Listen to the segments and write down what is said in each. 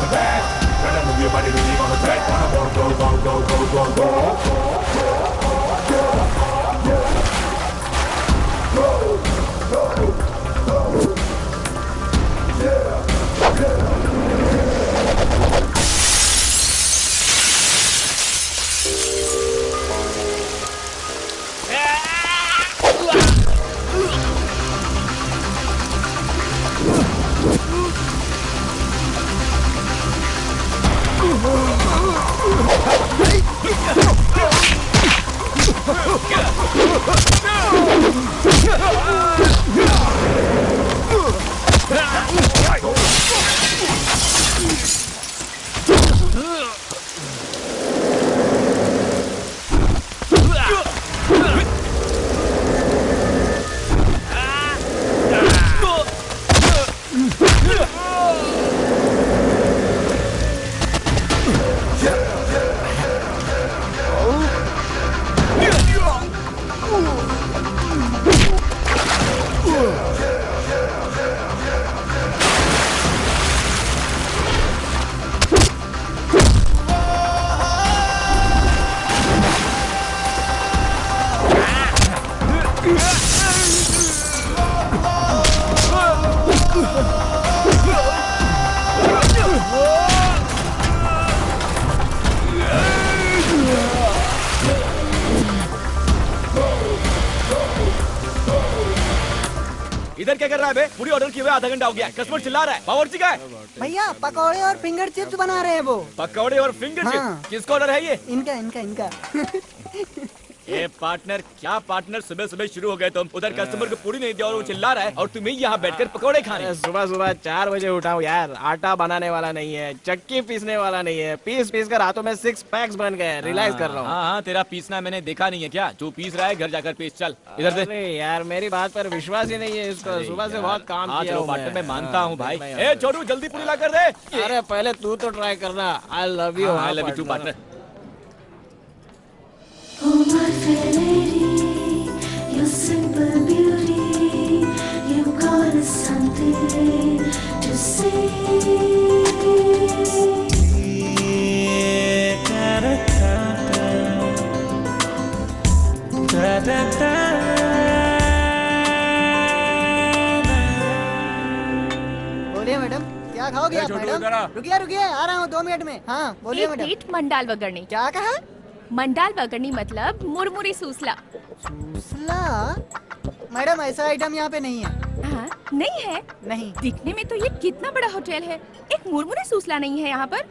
the best. Gotta move your body, really on the track. Wanna go, go, go, go, go, go, go. इधर क्या कर रहा है बे? पूरी ऑर्डर किए हुए आधा घंटा हो गया, कस्टमर चिल्ला रहा है। बावर्ची का है? भैया पकौड़े और फिंगर चिप्स बना रहे हैं वो। पकौड़े और फिंगर चिप्स? किसका ऑर्डर है ये? इनका इनका इनका। ये पार्टनर, क्या पार्टनर, सुबह सुबह शुरू हो गए तुम। उधर कस्टमर को पूरी नहीं दिया और वो चिल्ला रहा है और तुम्हें यहाँ बैठकर पकौड़े खा रहे हैं। सुबह सुबह 4 बजे उठा हूँ यार। आटा बनाने वाला नहीं है, चक्की पीसने वाला नहीं है, पीस पीस कर हाथों में 6 पैक्स बन गए। रियलाइज कर रहा हूँ। हाँ, तेरा पीसना मैंने देखा नहीं है क्या? जो पीस रहा है घर जाकर पीस। चल इधर से। अरे यार मेरी बात पर विश्वास ही नहीं है इसको। सुबह से बहुत काम किया हूँ मैं मानता हूँ भाई। ए छोटू जल्दी पूरी ला कर दे। अरे पहले तू तो ट्राई करना। I love you. I love you too partner. Oh my fair lady, your simple beauty, you got us something to say. बोलिए मैडम, क्या खाओगे आप मैडम? रुकिए रुकिए, आ रहा हूँ 2 मिनट में। हाँ बोलिए मैडम। एक मंडाल वगरनी। क्या कहा? मंडाल वगरनी मतलब मुरमुरी सूसला। सूसला? मैडम ऐसा आइटम यहाँ पे नहीं है। हाँ, नहीं है? नहीं। दिखने में तो ये कितना बड़ा होटल है, एक मुरमुरी सूसला नहीं है यहाँ पर।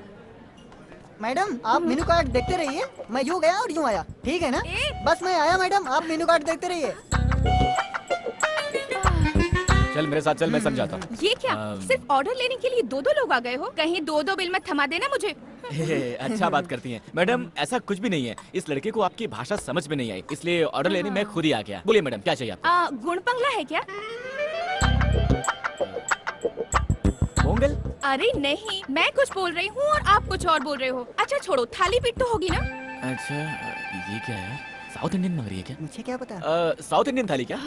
मैडम आप मेनू कार्ड देखते रहिए, मैं यूँ गया और यूँ आया, ठीक है ना? बस मैं आया मैडम, आप मेनू कार्ड देखते रहिए। चल मेरे साथ चल, मैं समझाता हूँ। ये क्या? सिर्फ ऑर्डर लेने के लिए 2-2 लोग आ गए हो? कहीं 2-2 बिल मत थमा देना मुझे। अच्छा बात करती हैं मैडम, ऐसा कुछ भी नहीं है। इस लड़के को आपकी भाषा समझ में नहीं आई, इसलिए ऑर्डर लेने मैं खुद ही आ गया। बोलिए मैडम क्या चाहिए आपको? गुणपंगला है क्या? पोंगल? अरे नहीं, मैं कुछ बोल रही हूँ और आप कुछ और बोल रहे हो। अच्छा छोड़ो, थाली पीठ तो होगी ना? अच्छा ये क्या है? साउथ इंडियन मांग रही है क्या? मुझे क्या पता। साउथ इंडियन थाली क्या?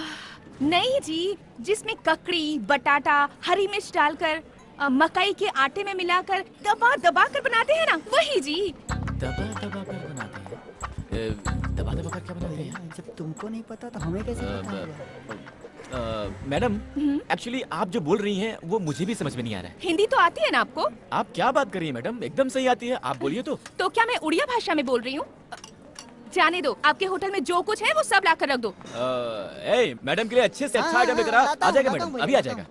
नहीं जी, जिसमें ककड़ी, बटाटा, हरी मिर्च डालकर मकई के आटे में मिलाकर दबा दबा कर बनाते हैं ना, वही जी। दबा दबा कर बनाते हैं? दबा दबा कर क्या बनाते हैं? जब तुमको नहीं पता तो हमें कैसे पता होगा? मैडम एक्चुअली आप जो बोल रही हैं वो मुझे भी समझ में नहीं आ रहा है। हिंदी तो आती है ना आपको? आप क्या बात कर रही हैं मैडम? एकदम सही आती है, आप बोलिए तो। तो क्या मैं उड़िया भाषा में बोल रही हूँ? जाने दो, आपके होटल में जो कुछ है वो सब ला कर रख दो। मैडम के लिए अच्छे से अच्छा आइटम लेकर आ जाएगा मैडम, अभी आ जाएगा।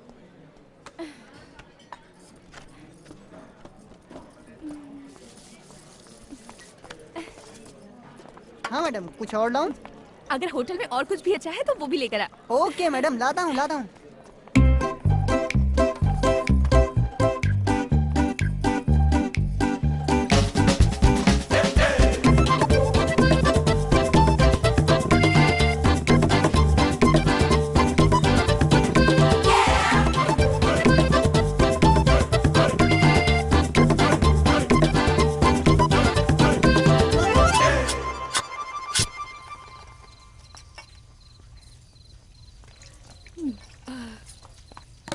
हाँ मैडम, कुछ और लाऊं? अगर होटल में और कुछ भी अच्छा है तो वो भी लेकर आ। ओके मैडम, लाता हूँ लाता हूँ।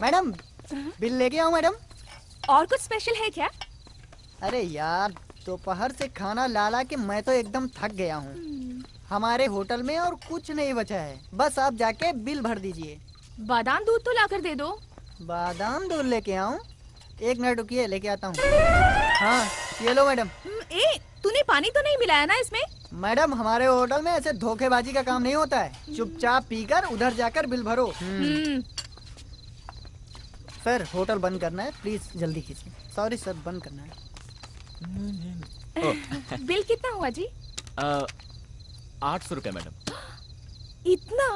मैडम बिल लेके आओ मैडम। और कुछ स्पेशल है क्या? अरे यार दोपहर से खाना ला ला के मैं तो एकदम थक गया हूँ। हमारे होटल में और कुछ नहीं बचा है, बस आप जाके बिल भर दीजिए। बादाम दूध तो लाकर दे दो। बादाम दूध लेके आऊँ? एक मिनट रुकिए, लेके आता हूँ। हाँ ये लो मैडम। ए, तूने पानी तो नहीं मिलाया ना इसमें? मैडम हमारे होटल में ऐसे धोखेबाजी का काम नहीं होता है, चुपचाप पीकर उधर जाकर बिल भरो। सर होटल बंद करना है, प्लीज जल्दी कीजिए। सॉरी सर, बंद करना है। बिल कितना हुआ जी? 800 रुपए मैडम। इतना?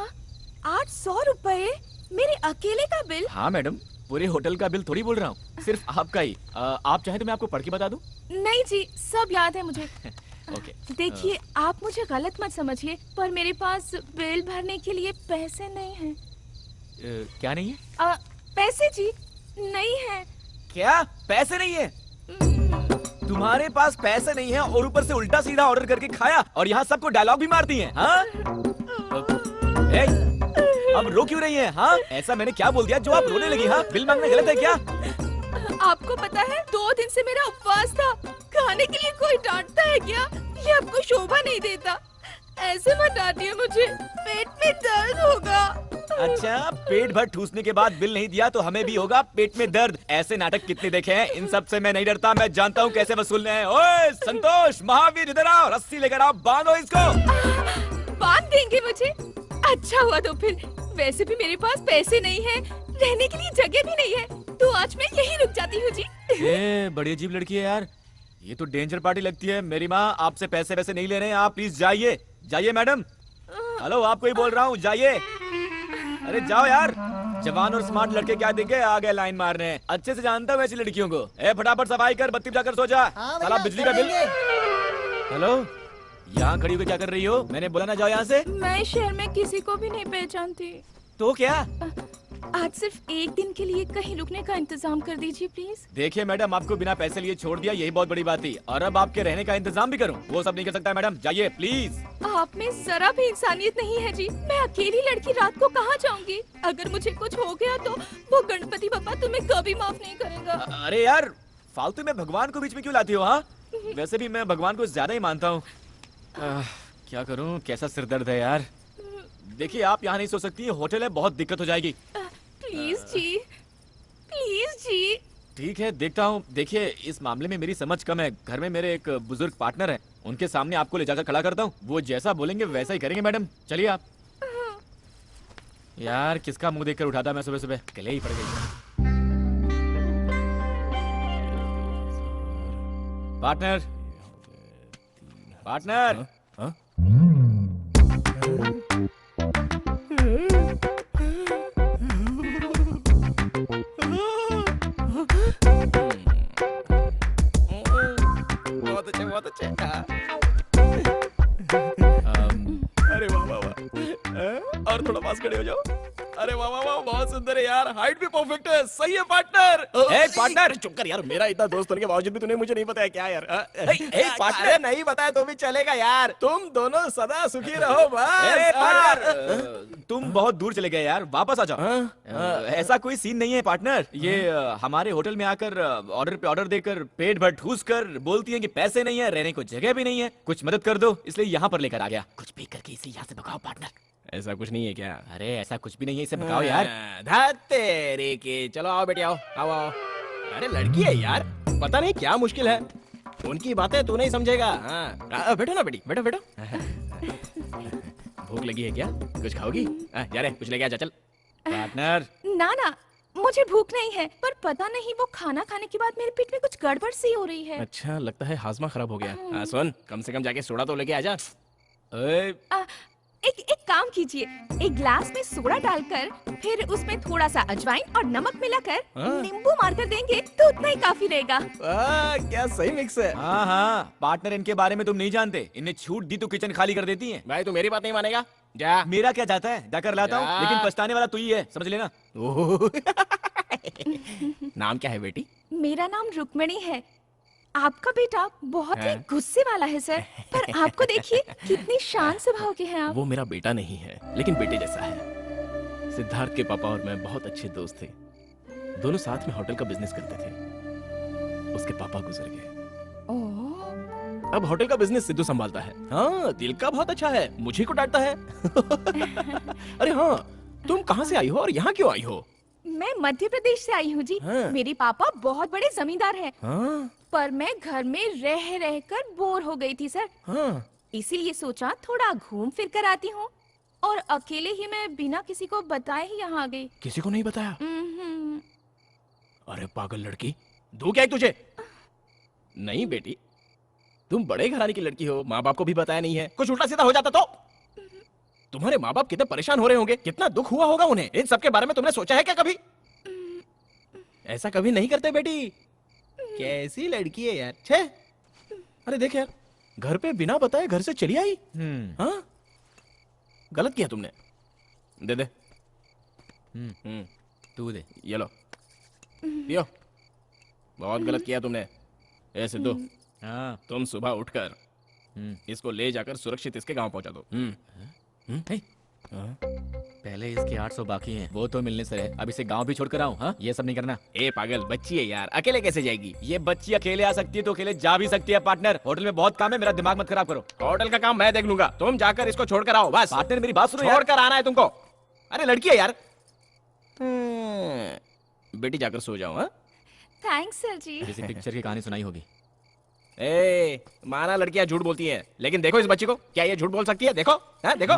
800 रुपए मेरे अकेले का बिल? हाँ मैडम, पूरे होटल का बिल थोड़ी बोल रहा हूँ, सिर्फ आपका ही। आप चाहे तो मैं आपको पढ़ के बता दूं? नहीं जी, सब याद है मुझे। ओके। देखिए आप मुझे गलत मत समझिए, पर मेरे पास बिल भरने के लिए पैसे नहीं हैं। क्या नहीं है? पैसे जी नहीं है। क्या पैसे नहीं है? तुम्हारे पास पैसे नहीं है और ऊपर से उल्टा सीधा ऑर्डर करके खाया और यहाँ सबको डायलॉग भी मारती हैं, हाँ? अब रो क्यों रही हैं? हाँ, ऐसा मैंने क्या बोल दिया जो आप रोने लगी? हाँ, बिल मांगना गलत है क्या? आपको पता है 2 दिन से मेरा उपवास था, खाने के लिए कोई डांटता है क्या? ये आपको शोभा नहीं देता। ऐसे मत डांटिए मुझे, पेट में दर्द होगा। अच्छा, पेट भर ठूसने के बाद बिल नहीं दिया तो हमें भी होगा पेट में दर्द। ऐसे नाटक कितने देखे हैं, इन सब से मैं नहीं डरता, मैं जानता हूँ कैसे वसूलने हैं। ओए संतोष, महावीर इधर आओ, रस्सी लेकर आओ, बांधो इसको। बांध देंगे मुझे? अच्छा हुआ तो फिर, वैसे भी मेरे पास पैसे नहीं है, रहने के लिए जगह भी नहीं है, तो आज मैं यहीं रुक जाती हूँ जी। ये बड़ी अजीब लड़की है यार, ये तो डेंजर पार्टी लगती है। मेरी माँ आपसे पैसे वैसे नहीं ले रहे हैं, आप प्लीज जाइए। जाइए मैडम, हेलो आपको ही बोल रहा हूँ, जाइए। अरे जाओ यार, जवान और स्मार्ट लड़के क्या देंगे, आ गए लाइन मारने। अच्छे से जानता हूँ ऐसी लड़कियों को। ए फटाफट सफाई कर, बत्ती जाकर सो जा। साला बिजली का बिल। हेलो, यहाँ खड़ी होकर क्या कर रही हो? मैंने बोला ना जाओ यहाँ से। मैं शहर में किसी को भी नहीं पहचानती। तो क्या? आज सिर्फ एक दिन के लिए कहीं रुकने का इंतजाम कर दीजिए प्लीज। देखिए मैडम, आपको बिना पैसे लिए छोड़ दिया, यही बहुत बड़ी बात थी। और अब आपके रहने का इंतजाम भी करूं, वो सब नहीं कर सकता मैडम। जाइए प्लीज। आप में जरा भी इंसानियत नहीं है जी। मैं अकेली लड़की रात को कहाँ जाऊंगी? अगर मुझे कुछ हो गया तो वो गणपति पापा तुम्हें कभी माफ नहीं करेगा। अरे यार, फालतू में भगवान को बीच में क्यों लाती हो? हाँ, वैसे भी मैं भगवान को ज्यादा ही मानता हूँ। क्या करूँ, कैसा सिरदर्द है यार। देखिए आप यहाँ नहीं सो सकती, होटल है, बहुत दिक्कत हो जाएगी। प्लीज जी, प्लीज जी। ठीक है, देखता हूँ। देखिए इस मामले में मेरी समझ कम है, घर में मेरे एक बुजुर्ग पार्टनर है, उनके सामने आपको ले जाकर खड़ा करता हूँ, वो जैसा बोलेंगे वैसा ही करेंगे मैडम। चलिए आप। यार किसका मुंह देखकर उठाता मैं सुबह सुबह, गले ही पड़ गई। Partner, partner. बहुत अच्छे। अरे वाह वाह वाह, और थोड़ा पास खड़े हो जाओ। अरे वाह वाह वाह, बहुत सुंदर है यार, हाइट भी परफेक्ट है। सही है पार्टनर। ए पार्टनर, चुप कर यार, मेरा इतना दोस्त होने के बावजूद भी तूने मुझे नहीं बताया क्या यार? पार्टनर नहीं बताया तो भी चलेगा यार, तुम दोनों सदा सुखी रहो बस। पार्टनर, तुम बहुत दूर चले गए यार, वापस आ जाओ। ऐसा कोई सीन नहीं है पार्टनर। ये हमारे होटल में आकर ऑर्डर पे ऑर्डर देकर पेट भर ठूस कर बोलती है कि पैसे नहीं है, रहने को जगह भी नहीं है, कुछ मदद कर दो, इसलिए यहाँ पर लेकर आ गया। कुछ भी करके इसे यहाँ से भगाओ पार्टनर। ऐसा कुछ नहीं है क्या? अरे ऐसा कुछ भी नहीं है, इसे भगाओ यार। तेरे के, चलो आओ बेटी, आओ आओ आओ। अरे लड़की है यार, पता नहीं क्या मुश्किल है, उनकी बातें तू नहीं समझेगा। हाँ बैठो ना बेटी, बैठो बैठो। भूख लगी है क्या? कुछ खाओगी? जा रे, कुछ लेके आ जा, चल। पार्टनर, ना ना, मुझे भूख नहीं है, पर पता नहीं वो खाना खाने के बाद मेरे पेट में कुछ गड़बड़ सी हो रही है। अच्छा, लगता है हाजमा खराब हो गया। सुन, कम से कम जाके सोडा तो लेके आ जा। एक काम कीजिए, एक ग्लास में सोडा डालकर फिर उसमें थोड़ा सा अजवाइन और नमक मिलाकर नींबू मारकर देंगे तो उतना ही काफी रहेगा। क्या सही मिक्स है। हाँ हाँ, पार्टनर इनके बारे में तुम नहीं जानते, इन्हें छूट दी तो किचन खाली कर देती हैं। भाई तू मेरी बात नहीं मानेगा, जा। मेरा क्या जाता है, जाकर लाता हूँ, लेकिन पछताने वाला तू ही है, समझ लेना। नाम क्या है बेटी? मेरा नाम रुक्मणी है। आपका बेटा बहुत ही गुस्से वाला है सर, पर आपको देखिए कितनी शांत स्वभाव के हैं आप। वो मेरा बेटा नहीं है, लेकिन बेटे जैसा है। सिद्धार्थ के पापा और मैं बहुत अच्छे दोस्त थे, दोनों साथ में होटल का बिजनेस करते थे। उसके पापा गुजर गए, ओह, अब होटल का बिजनेस सिद्धू संभालता है। हाँ, दिल का बहुत अच्छा है, मुझे को डांटता है। अरे हाँ, तुम कहाँ से आई हो और यहाँ क्यों आई हो? मैं मध्य प्रदेश से आई हूँ जी। हाँ। मेरे पापा बहुत बड़े जमींदार हैं। हाँ, पर मैं घर में रह रह कर बोर हो गई थी सर, हाँ, इसीलिए सोचा थोड़ा घूम फिर कर आती हूँ। और अकेले ही मैं बिना किसी को बताए ही यहाँ आ गई। किसी को नहीं बताया? हम्म, अरे पागल लड़की, दू क्या है तुझे? नहीं बेटी, तुम बड़े घराने की लड़की हो, माँ बाप को भी बताया नहीं है। कुछ उल्टा सीधा हो जाता तो? तुम्हारे माँ बाप कितने परेशान हो रहे होंगे, कितना दुख हुआ होगा उन्हें। इन सब के बारे में तुमने सोचा है क्या कभी? ऐसा कभी नहीं करते बेटी। कैसी लड़की है यार, छे। अरे देख यार, घर पे बिना बताए घर से चली आई। हाँ, गलत किया तुमने। दे दे। तू दे। ये लो, पियो। बहुत गलत किया तुमने। ए सिद्धू, हाँ। तुम सुबह उठकर इसको ले जाकर सुरक्षित इसके गांव पहुंचा दो। हे, पहले इसके 800 बाकी हैं, वो तो मिलने से है। अब इसे गांव भी छोड़कर आऊं? हाँ, ये सब नहीं करना। ए पागल, बच्ची है यार, अकेले कैसे जाएगी? ये बच्ची अकेले आ सकती है तो अकेले जा भी सकती है। पार्टनर, होटल में बहुत काम है, मेरा दिमाग मत खराब करो। होटल का काम मैं देख लूंगा, तुम जाकर इसको छोड़कर आओ बस। पार्टनर मेरी बात सुनो यार। छोड़कर आना है तुमको। अरे लड़की है यार। बेटी जाकर सो जाओ। हाँ, थैंक्स सर जी। किसी पिक्चर की कहानी सुनाई होगी। ए, माना लड़कियां झूठ बोलती हैं, लेकिन देखो इस बच्ची को, क्या ये झूठ बोल सकती है? देखो, हाँ देखो।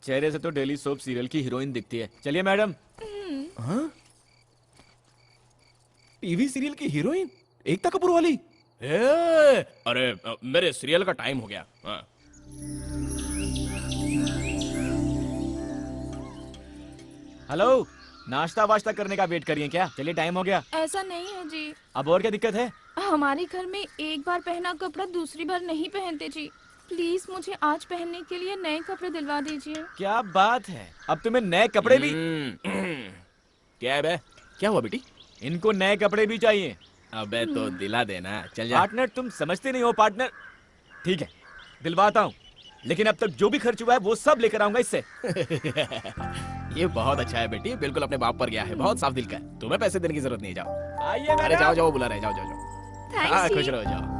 चेहरे से तो डेली सोप सीरियल की हीरोइन दिखती है। चलिए मैडम। हाँ? टीवी सीरियल की हीरोइन, एकता कपूर वाली। अरे मेरे सीरियल का टाइम हो गया। हाँ। हेलो, नाश्ता वाश्ता करने का वेट करिए क्या? चलिए टाइम हो गया। ऐसा नहीं है जी, अब और क्या दिक्कत है? हमारे घर में एक बार पहना कपड़ा दूसरी बार नहीं पहनते जी। प्लीज मुझे आज पहनने के लिए नए कपड़े दिलवा दीजिए। क्या बात है, अब तुम्हें नए कपड़े भी? क्या है बे? क्या हुआ बेटी? इनको नए कपड़े भी चाहिए। अबे तो दिला देना, चल जा। पार्टनर, तुम समझते नहीं हो पार्टनर। ठीक है, दिलवाता हूँ, लेकिन अब तक जो भी खर्च हुआ है वो सब लेकर आऊंगा इससे। ये बहुत अच्छा है बेटी, बिल्कुल अपने बाप पर गया है, बहुत साफ दिल का है। तुम्हें पैसे देने की जरूरत नहीं, जाओ। आइए अरे मैडम। जाओ जाओ, बुला रहे, जाओ जाओ जाओ। हाँ, थैंक्स खुश जी। रहो, जाओ।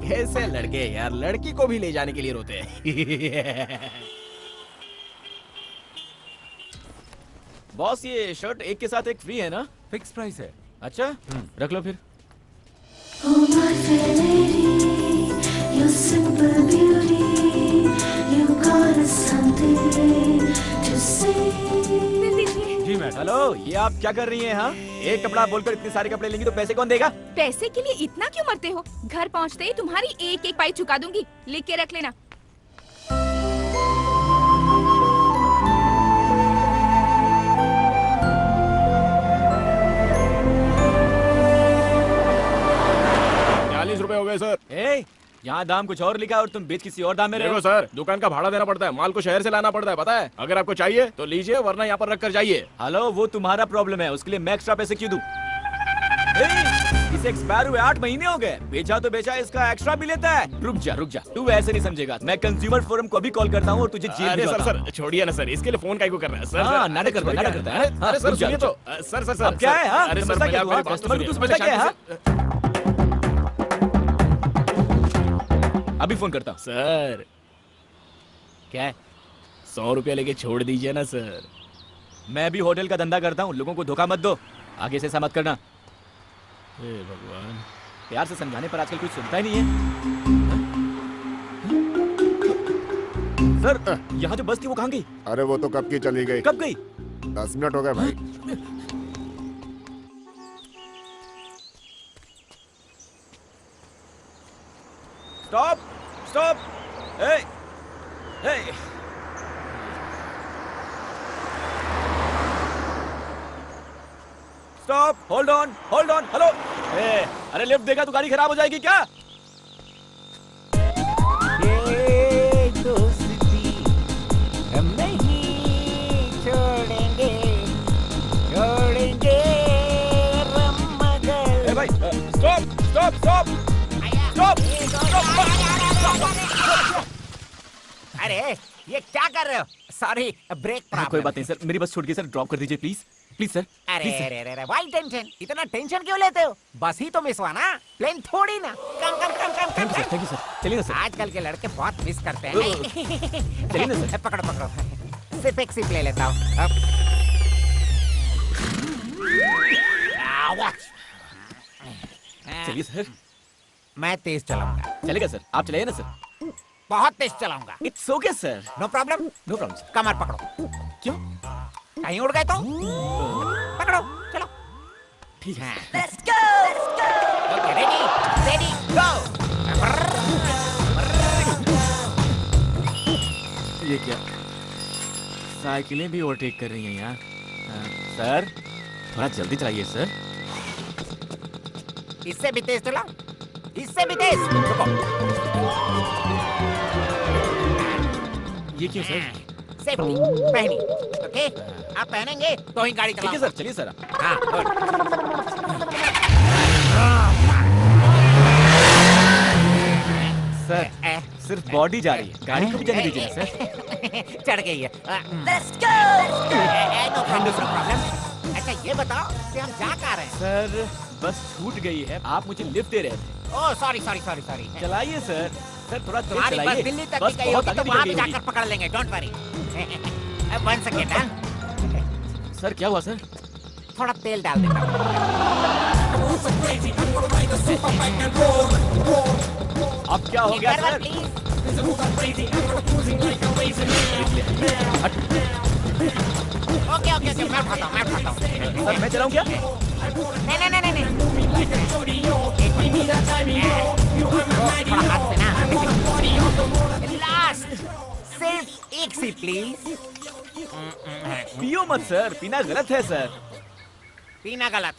कैसे लड़के यार, लड़की को भी ले जाने के लिए रोते हैं। बॉस, ये शर्ट एक के साथ एक फ्री है ना? फिक्स प्राइस है। अच्छा, रख लो फिर। Oh my fair lady, you're simple beauty. You got a something to say. दिल दीजिए। जी मैडम। हेलो, ये आप क्या कर रही हैं? हाँ, एक कपड़ा बोलकर इतने सारे कपड़े लेंगी तो पैसे कौन देगा? पैसे के लिए इतना क्यों मरते हो? घर पहुंचते ही तुम्हारी एक एक पाई चुका दूंगी, लिख के रख लेना। ₹40 हो गए सर। ए, यहाँ दाम कुछ और लिखा और तुम बेच किसी और दाम में रहे देखो हो। सर, दुकान का भाड़ा देना पड़ता है, माल को शहर से लाना पड़ता है, पता है? अगर आपको चाहिए तो लीजिए, वरना यहाँ पर रख कर जाइए। हेलो, वो तुम्हारा प्रॉब्लम है, उसके लिए मैं एक्स्ट्रा पैसे क्यों दूं? इसे एक्सपायर हुए 8 महीने हो गए, बेचा तो बेचा, इसका एक्स्ट्रा भी लेता है। रुक जा, तू ऐसे नहीं समझेगा। मैं कंज्यूमर फोरम को भी कॉल करता हूँ और तुझे जेल अरे भेजता सर हूं। सर, छोड़िए ना सर, इसके लिए फोन काहे को कर रहा है? सर हाँ, सर, नाटक करता है, छोड़िए नाटक करता ना। है। अरे सर, रुक जा, सुनिए तो। सर, अब क्या है? हाँ, अरे सर, समझता क्या पहले तू? आप कस्टमर मेरी को तू बात समझता क्या है? सुनिए। अभी फोन करता हूँ। सर, क्या है? ₹100 लेके छोड़ दीजिए ना सर। मैं भी होटल का धंधा करता हूँ, लोगों को धोखा मत दो। आगे से ऐसा मत करना। हे भगवान। प्यार से समझाने पर आजकल कुछ सुनता ही नहीं है। सर, यहाँ जो बस थी वो कहाँ गई? अरे वो तो कब की चली गई। कब गई? 10 मिनट हो गए भाई। Stop, stop. ए, ए। Stop, hold on, hello. ए, अरे लिफ्ट देगा तो गाड़ी खराब हो जाएगी क्या? ये दोस्ती हम नहीं छोड़ेंगे ए भाई, स्टॉप। अरे ये क्या कर रहे हो? सॉरी, ब्रेक कोई बात नहीं सर, मेरी बस छूट गई सर, ड्रॉप कर दीजिए प्लीज। Please sir. अरे अरे अरे वाई टेंशन, इतना टेंशन क्यों लेते हो? बस ही तो मिस हुआ ना, प्लेन थोड़ी ना। कम कम कम कम कम थैंक यू सर, चलिए ना सर। आजकल के लड़के बहुत मिस करते हैं। चलिए ना सर। पकड़ो पकड़ो, सिर्फ एक सिप ले लेता हूँ। चलिए सर। मैं तेज चलाऊंगा। चलेगा सर, आप चलाइए ना सर। बहुत तेज चलाऊंगा। It's okay sir. No problem. No problem sir. कमर पकड़ो। क्यों? कहीं उड़ गए तो पकड़ो, चलो। ठीक है। Let's go! Let's go! Okay, ready ready गो। ये क्या? साइकिलें भी ओवरटेक कर रही हैं यहाँ। सर थोड़ा जल्दी चलाइए सर। इससे भी तेज चलाओ, इससे भी तेज। रुको। ये क्यों सर? सेफ्टी पहनी, ओके? आप पहनेंगे तो ही गाड़ी ठीक है चलाओ। सर, चलिए सर। हाँ, गुड। सर सिर्फ बॉडी जा रही है, गाड़ी को भी जाने दीजिए ना सर। चढ़ गई है। Let's go! No problem. अच्छा ये बताओ कि हम जा कहाँ रहे हैं? सर बस छूट गई है, आप मुझे लिफ्ट दे रहे थे। Oh sorry sorry sorry sorry. चलाइए सर। सर थोड़ा तेज तुम्हारी बस चलाइए। दिल्ली तक बस की गई बहुत होगी तो आगे वहाँ निकल भी गई जाकर पकड़ लेंगे, डोंट वरी। 1 सेकेंड। मेरी। सर क्या हुआ सर? थोड़ा तेल डाल देता हूँ। अब क्या हो गया सर? ओके ओके ओके, मैं उठाता हूँ, मैं उठाता हूँ। सर मैं चलाऊं क्या? नहीं नहीं नहीं नहीं। थोड़ा हाथ से ना। लास्ट, सिर्फ एक सी प्लीज। पियो मत सर, पीना गलत है सर। पीना गलत?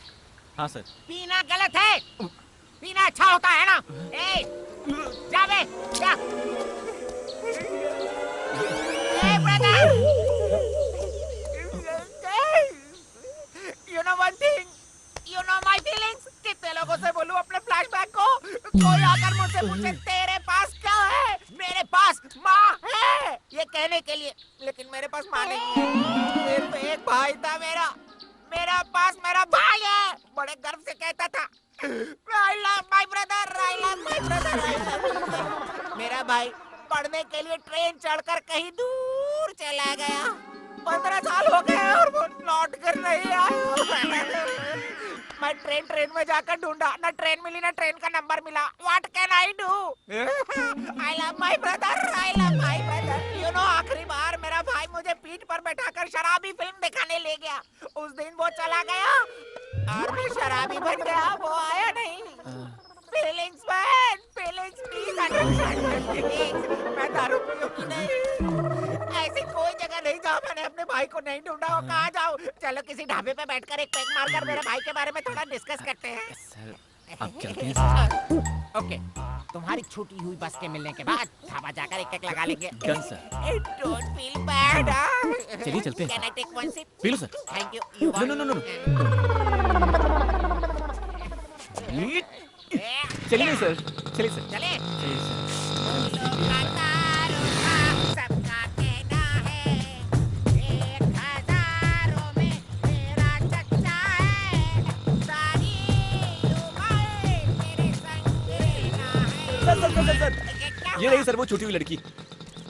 हाँ सर। पीना गलत है? पीना अच्छा होता है ना? ए, जा बे, जा। ए brother, you know one thing, you know my feelings। कितने लोगों से बोलूं अपने फ्लैशबैक को? कोई आकर मुझसे पूछे तेरे पास क्या है? मेरे पास माँ है ये कहने के लिए, लेकिन मेरे पास माँ नहीं है। सिर्फ एक भाई था मेरा, मेरा पास मेरा भाई है। बड़े गर्व से कहता था, I love my brother, I love my brother, I love my brother। मेरा भाई पढ़ने के लिए ट्रेन चढ़कर कहीं दूर चला गया। 15 साल हो गए और वो लौट कर नहीं आया। मैं ट्रेन में जाकर ढूंढा, ना ट्रेन मिली ना ट्रेन का नंबर मिला। What can I do? I love my brother, I love my brother। You know आखिरी बार मेरा भाई मुझे पीठ पर बैठाकर शराबी फिल्म दिखाने ले गया। उस दिन वो चला गया और मैं शराबी बन गया, वो आया नहीं। Feelings man, feelings please understand feelings। मैं दारू पीऊंगी नहीं। ऐसी कोई जगह नहीं जहाँ मैंने अपने भाई को नहीं ढूंढा हो। कहाँ जाऊँ? चलो किसी ढाबे पे बैठकर एक पैक मारकर मेरे भाई के बारे में थोड़ा डिस्कस करते हैं। सर अब चलते हैं सर। ओके, तुम्हारी छूटी हुई बस के मिलने के बाद ढाबा जाकर एक लगा लेंगे। Done sir. Don't feel bad। चलिए चलते हैं। Can I take one sip? पी लो sir. Thank you। You no no no no. चलिए सर, चलिए सर। चले। चलिए सर। सबका कहना है 1000 में मेरा चच्चा है। सारी उम्र मेरे संग रहना है। सर ये रही सर वो छूटी हुई लड़की।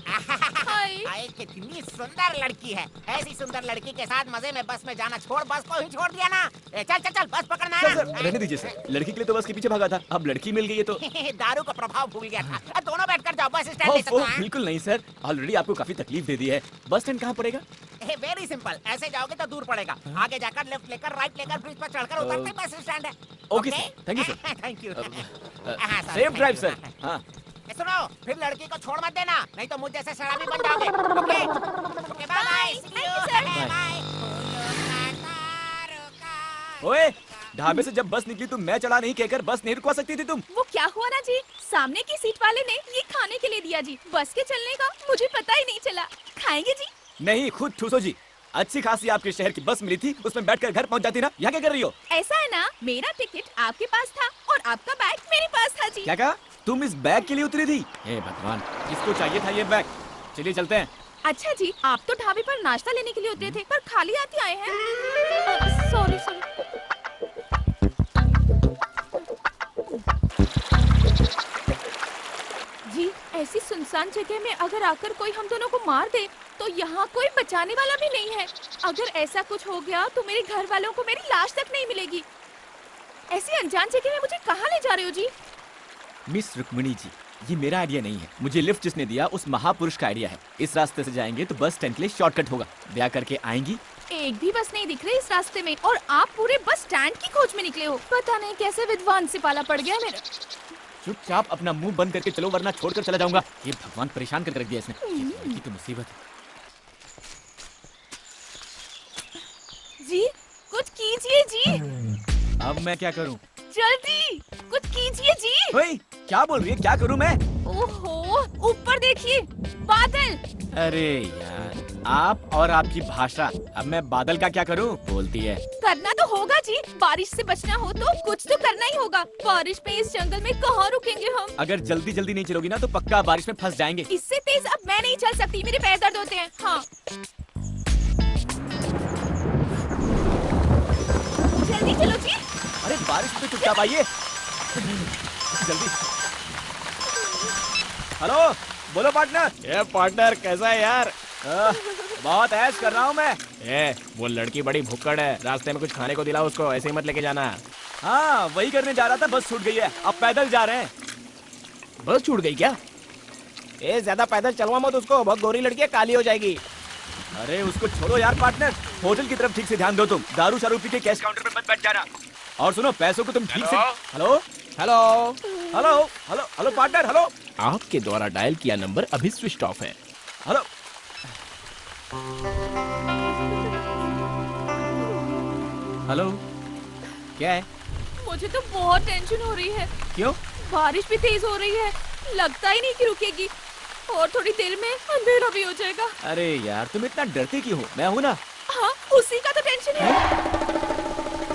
हाय। कितनी सुंदर लड़की है। ऐसी सुंदर लड़की के साथ मजे में बस में जाना छोड़, बस को ही छोड़ दिया ना। चल चल चल, बस पकड़ना है सर ना। सर रहने दीजिए सर, लड़की के लिए तो बस के पीछे भागा था, अब लड़की मिल गई है तो। दारू का प्रभाव भूल गया था। अब दोनों बैठकर जाओ, बस स्टैंड ले सकते हैं। बिल्कुल नहीं सर, ऑलरेडी आपको काफी तकलीफ दे दी है। बस स्टैंड कहाँ पड़ेगा? वेरी सिंपल, ऐसे जाओगे तो दूर पड़ेगा। आगे जाकर लेफ्ट लेकर राइट लेकर ब्रिज पर चढ़कर उतरते ही बस स्टैंड है। Okay sir, thank you sir. Thank you. Safe drive sir. हाँ सुनो, फिर लड़की को छोड़ मत देना, नहीं तो मुझ जैसे शराबी बन जाओगे। Okay okay, bye bye. Bye. ओए, ढाबे से जब बस निकली तो मैं चला नहीं कहकर बस नहीं रुकवा सकती थी तुम? वो क्या हुआ ना जी, सामने की सीट वाले ने ये खाने के लिए दिया जी। बस के चलने का मुझे पता ही नहीं चला। खाएंगे जी? नहीं, खुद ठूसो जी। अच्छी खासी आपके शहर की बस मिली थी, उसमें बैठकर घर पहुंच जाती ना। यहाँ क्या कर रही हो? ऐसा है ना, मेरा टिकट आपके पास था और आपका बैग मेरे पास था जी। क्या कहा? तुम इस बैग के लिए उतरी थी? हे भगवान, किसको चाहिए था ये बैग? चलिए चलते हैं। अच्छा जी, आप तो ढाबे पर नाश्ता लेने के लिए उतरे थे, पर खाली हाथ ही आए हैं। Sorry sorry. जी ऐसी सुनसान जगह में अगर आकर कोई हम दोनों को मार दे तो यहाँ कोई बचाने वाला भी नहीं है। अगर ऐसा कुछ हो गया तो मेरे घर वालों को मेरी लाश तक नहीं मिलेगी। ऐसी अनजान जगह में मुझे कहाँ ले जा रहे हो जी? मिस रुक्मिणी जी, ये मेरा आइडिया नहीं है। मुझे लिफ्ट जिसने दिया उस महापुरुष का आइडिया है। इस रास्ते से जाएंगे तो बस स्टैंड के लिए शॉर्टकट होगा। ब्याह करके आएंगी। एक भी बस नहीं दिख रही इस रास्ते में और आप पूरे बस स्टैंड की खोज में निकले हो। पता नहीं कैसे विद्वान से पाला पड़ गया मेरा। चुपचाप अपना मुंह बंद करके चलो वरना छोड़कर चला जाऊंगा। ये भगवान परेशान करके रख दिया इसने। ये लड़की तो मुसीबत है। जी कुछ कीजिए जी। अब मैं क्या करूं? जल्दी कुछ कीजिए जी। ओए, क्या बोल रही है? क्या करूं मैं? ओहो ऊपर देखिए बादल। अरे यार, आप और आपकी भाषा। अब मैं बादल का क्या करूं? बोलती है। करना तो होगा जी। बारिश से बचना हो तो कुछ तो करना ही होगा। बारिश में इस जंगल में कहाँ रुकेंगे हम? अगर जल्दी जल्दी नहीं चलोगी ना तो पक्का बारिश में फंस जाएंगे। इससे तेज अब मैं नहीं चल सकती। मेरे पैर दर्द होते हैं। हाँ जल्दी चलो जी। अरे बारिश में चुपचाप आइए जल्दी। हेलो बोलो पार्टनर। ये पार्टनर कैसा है यार? बहुत ऐश कर रहा हूँ मैं। वो लड़की बड़ी भुक्कड़ है, रास्ते में कुछ खाने को दिलाओ उसको, ऐसे ही मत लेके जाना। हाँ वही करने जा रहा था, बस छूट गई है। अब पैदल जा रहे हैं। बस छूट गई क्या? ज्यादा पैदल चलवा मत उसको, बहुत गोरी लड़की है, काली हो जाएगी। अरे उसको छोड़ो यार पार्टनर। होटल की तरफ ठीक से ध्यान दो तुम। दारू शारू पी के कैश काउंटर पे मत बैठ जाना। और सुनो पैसों को तुम ठीक से। Hello hello hello hello hello partner. Hello आपके द्वारा डायल किया नंबर अभी स्विच ऑफ है। हेलो हेलो क्या है? मुझे तो बहुत टेंशन हो रही है। क्यों? बारिश भी तेज हो रही है, लगता ही नहीं कि रुकेगी और थोड़ी देर में अंधेरा भी हो जाएगा। अरे यार तुम इतना डरती क्यों हो? मैं हूँ ना। हाँ उसी का तो टेंशन है।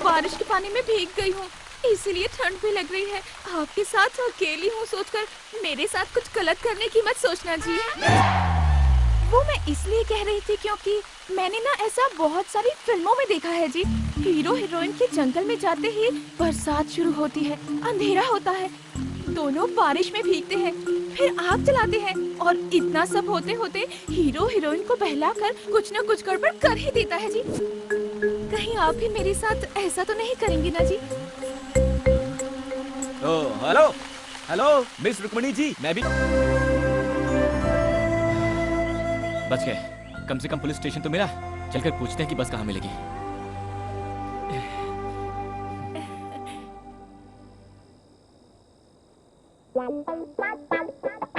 बारिश के पानी में भीग गई हूँ इसीलिए ठंड भी लग रही है। आपके साथ अकेली हूँ सोचकर मेरे साथ कुछ गलत करने की मत सोचना जी। वो मैं इसलिए कह रही थी क्योंकि मैंने ना ऐसा बहुत सारी फिल्मों में देखा है जी। हीरो हीरोइन के जंगल में जाते ही बरसात शुरू होती है, अंधेरा होता है, दोनों बारिश में भीगते हैं, फिर आग जलाते हैं और इतना सब होते होते हीरो हीरोइन को बहलाकर कुछ न कुछ गड़बड़ कर ही देता है जी। कहीं आप भी मेरे साथ ऐसा तो नहीं करेंगे ना जी? Hello hello miss Rukmini ji, मैं भी बच गए। कम से कम पुलिस स्टेशन तो मिला। चलकर पूछते हैं कि बस कहाँ मिलेगी।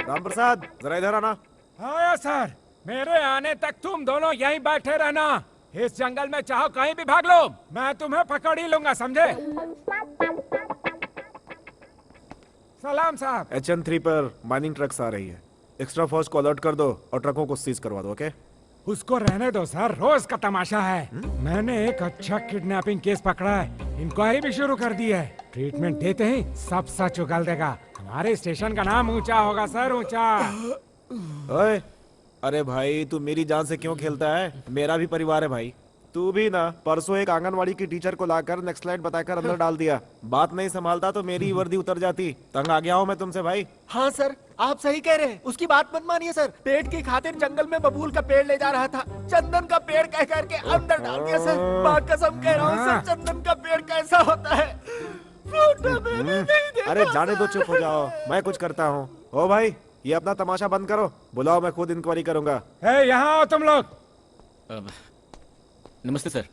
राम प्रसाद जरा इधर आना। हाँ सर, मेरे आने तक तुम दोनों यहीं बैठे रहना। इस जंगल में चाहो कहीं भी भाग लो, मैं तुम्हें पकड़ ही लूंगा, समझे? सलाम साहब। HN3 पर माइनिंग ट्रक्स आ रही है। एक्स्ट्रा फोर्स को अलर्ट कर दो और ट्रकों को सीज करवा दो। ओके? उसको रहने दो सर, रोज का तमाशा है। मैंने एक अच्छा किडनैपिंग केस पकड़ा है, इंक्वायरी भी शुरू कर दी है। ट्रीटमेंट देते ही सब सच उगल देगा। हमारे स्टेशन का नाम ऊंचा होगा सर, ऊंचा। ओए, अरे भाई तू मेरी जान से क्यों खेलता है? मेरा भी परिवार है भाई। तू भी ना परसों एक आंगनवाड़ी की टीचर को लाकर नक्सलाइट बताकर अंदर डाल दिया। बात नहीं संभालता तो मेरी वर्दी उतर जाती। तंग आ गया हूँ मैं तुमसे भाई। हाँ सर आप सही कह रहे हैं, उसकी बात मत मानिए सर। पेट की खातिर जंगल में बबूल का पेड़ ले जा रहा था, चंदन का पेड़ कह करके अंदर डाल दिया सर। माँ कसम कह रहा हूँ सर, चंदन का पेड़ कैसा होता है फोटो मैंने नहीं देखा। अरे जाने दो, चुप हो जाओ, मैं कुछ करता हूँ। ओ भाई ये अपना तमाशा बंद करो, बुलाओ, मैं खुद इंक्वायरी करूंगा। यहाँ आओ तुम लोग। नमस्ते सर।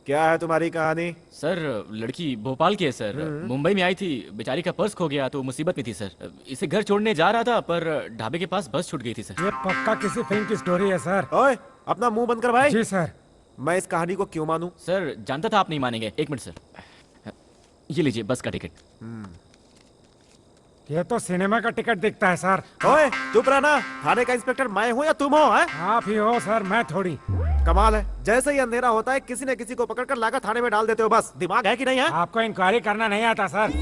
क्या है तुम्हारी कहानी? सर लड़की भोपाल की है सर। मुंबई में आई थी, बेचारी का पर्स खो गया तो मुसीबत में थी सर। इसे घर छोड़ने जा रहा था पर ढाबे के पास बस छूट गई थी सर। ये पक्का किसी फिल्म की स्टोरी है सर। ओए अपना मुंह बंद कर भाई। जी सर। मैं इस कहानी को क्यों मानूं? सर जानता था आप नहीं मानेंगे। एक मिनट सर, ये लीजिए बस का टिकट। ये तो सिनेमा का टिकट दिखता है सर। ओए चुप रहना, थाने का इंस्पेक्टर मैं हूँ या तुम हो? आप ही हो सर, मैं थोड़ी। कमाल है, जैसे ही अंधेरा होता है किसी न किसी को पकड़कर लाकर थाने में डाल देते हो। बस दिमाग है कि नहीं है? आपको इंक्वायरी करना नहीं आता सर।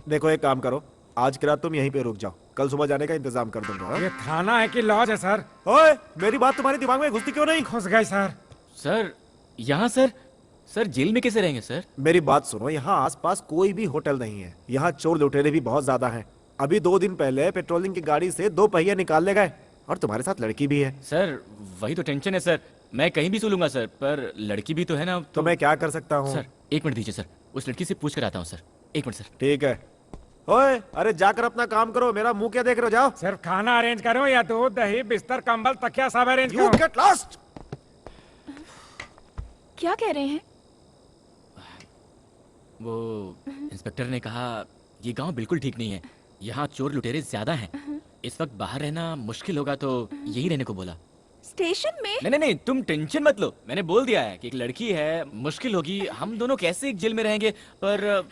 देखो एक काम करो, आज की रात तुम यहीं पे रुक जाओ, कल सुबह जाने का इंतजाम कर दूंगा। हाँ? ये थाना है कि लॉज है सर? ओए, मेरी बात तुम्हारे दिमाग में घुसती क्यों नहीं? घुस गई सर। सर यहाँ सर जेल में कैसे रहेंगे सर? मेरी बात सुनो, यहाँ आसपास कोई भी होटल नहीं है। यहाँ चोर लुटेरे भी बहुत ज्यादा हैं। अभी 2 दिन पहले पेट्रोलिंग की गाड़ी से 2 पहिए निकाल ले गए, और तुम्हारे साथ लड़की भी है। सर वही तो टेंशन है सर, मैं कहीं भी सो लूंगा सर, पर लड़की भी तो है ना। तो मैं क्या कर सकता हूँ? सर 1 मिनट दीजिए सर, उस लड़की से पूछ कर आता हूँ सर। 1 minute sir. ठीक है। ओए, अरे जाकर अपना काम करो, मेरा मुंह क्या देख रहे हो? जाओ। सिर्फ खाना अरेंज करो या दूध दही बिस्तर कंबल तकिया सब अरेंज You करो। get lost! क्या कह रहे हैं? वो इंस्पेक्टर ने कहा ये गांव बिल्कुल ठीक नहीं है, यहाँ चोर लुटेरे ज्यादा हैं, इस वक्त बाहर रहना मुश्किल होगा, तो यही रहने को बोला। स्टेशन में? नहीं, तुम टेंशन मत लो, मैंने बोल दिया है कि एक लड़की है, मुश्किल होगी, हम दोनों कैसे एक जेल में रहेंगे, पर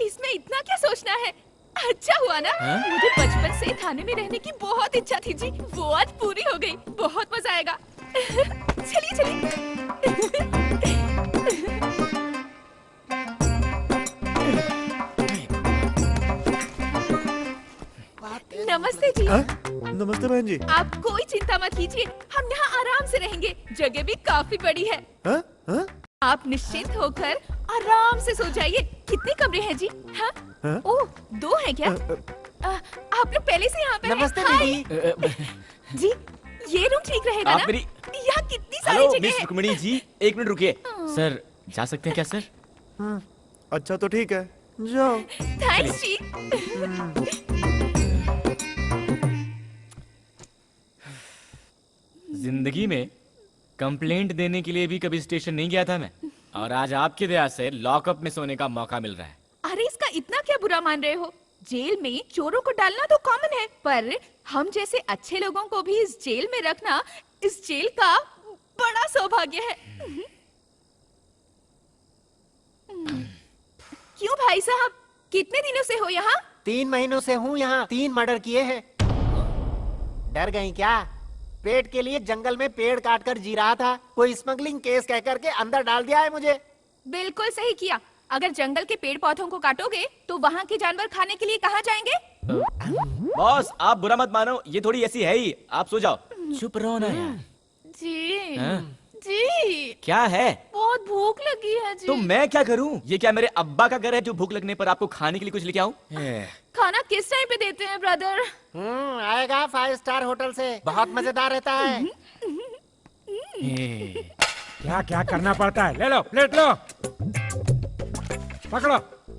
इसमें इतना क्या सोचना है? अच्छा हुआ ना, मुझे बचपन से थाने में रहने की बहुत इच्छा थी जी, वो आज पूरी हो गई। बहुत मजा आएगा। चलिए। नमस्ते जी। नमस्ते बहन जी। आप कोई चिंता मत कीजिए, हम यहाँ आराम से रहेंगे, जगह भी काफी बड़ी है। हा? हा? आप निश्चिंत होकर आराम से सो जाइए। कितने कमरे हैं जी? हाँ? ओह, 2 हैं क्या? आप लोग पहले से यहाँ पे नमस्ते हैं? दीदी। जी, ये रूम ठीक रहेगा आप ना? मेरी यहाँ कितनी सारी हेलो जगह मिस है। रुक्मिणी जी, 1 मिनट रुकिए। सर जा सकते हैं क्या सर? अच्छा तो ठीक है, जाओ। थैंक्स जी। जिंदगी में कंप्लेंट देने के लिए भी कभी स्टेशन नहीं गया था मैं, और आज आपकी दया से लॉकअप में सोने का मौका मिल रहा है। अरे इसका इतना क्या बुरा मान रहे हो? जेल में चोरों को डालना तो कॉमन है, पर हम जैसे अच्छे लोगों को भी इस जेल में रखना इस जेल का बड़ा सौभाग्य है। क्यों भाई साहब, कितने दिनों से हो यहाँ? 3 महीनों से हूँ यहाँ। 3 मर्डर किए हैं। डर गई क्या? पेट के लिए जंगल में पेड़ काट कर जी रहा था, कोई स्मगलिंग केस कह करके अंदर डाल दिया है मुझे। बिल्कुल सही किया। अगर जंगल के पेड़ पौधों को काटोगे तो वहाँ के जानवर खाने के लिए कहाँ जाएंगे? बॉस आप बुरा मत मानो, ये थोड़ी ऐसी है ही, आप सो जाओ। चुप रहो ना यार। जी हाँ? जी, क्या है? बहुत भूख लगी है जी। तो मैं क्या करूं? ये क्या मेरे अब्बा का घर है जो भूख लगने पर आपको खाने के लिए कुछ लेके आऊं? खाना किस टाइम पे देते हैं ब्रदर? आएगा 5 स्टार होटल से, बहुत मजेदार रहता है। क्या क्या करना पड़ता है? ले लो, प्लेट लो, पकड़ो,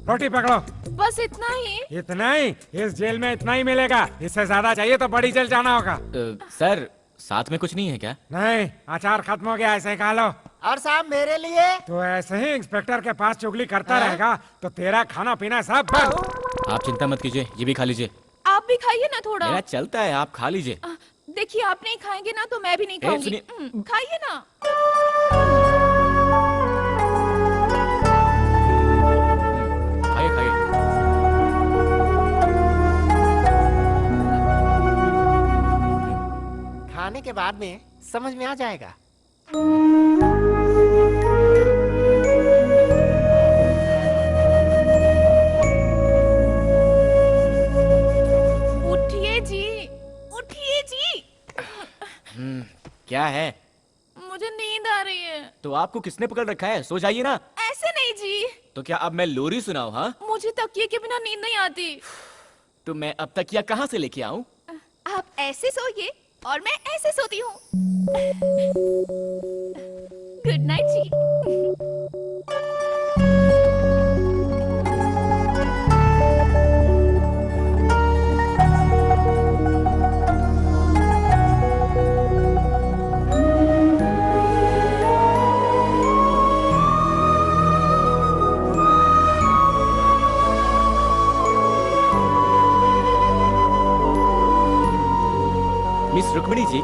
रोटी पकड़ो। बस इतना ही? इतना ही? इस जेल में इतना ही मिलेगा, इससे ज्यादा चाहिए तो बड़ी जेल जाना होगा। सर साथ में कुछ नहीं है क्या? नहीं, अचार खत्म हो गया, ऐसे खा लो। और साहब मेरे लिए? तो ऐसे ही इंस्पेक्टर के पास चुगली करता रहेगा तो तेरा खाना पीना सब बंद। आप चिंता मत कीजिए, ये भी खा लीजिए। आप भी खाइए ना थोड़ा। मेरा चलता है, आप खा लीजिए। देखिए आप नहीं खाएंगे ना तो मैं भी नहीं खाऊंगी। खाइए ना। खाइए खाइए। खाने के बाद में समझ में आ जाएगा। उठिए जी, उठिए जी। क्या है? मुझे नींद आ रही है। तो आपको किसने पकड़ रखा है? सो जाइए ना। ऐसे नहीं जी। तो क्या अब मैं लोरी सुनाऊं? हाँ, मुझे तकिए के बिना नींद नहीं आती। तो मैं अब तकिया कहाँ से लेके आऊं? आप ऐसे सोइए और मैं ऐसे सोती हूँ। गुड नाइट जी। मिस रुक्मिणी जी,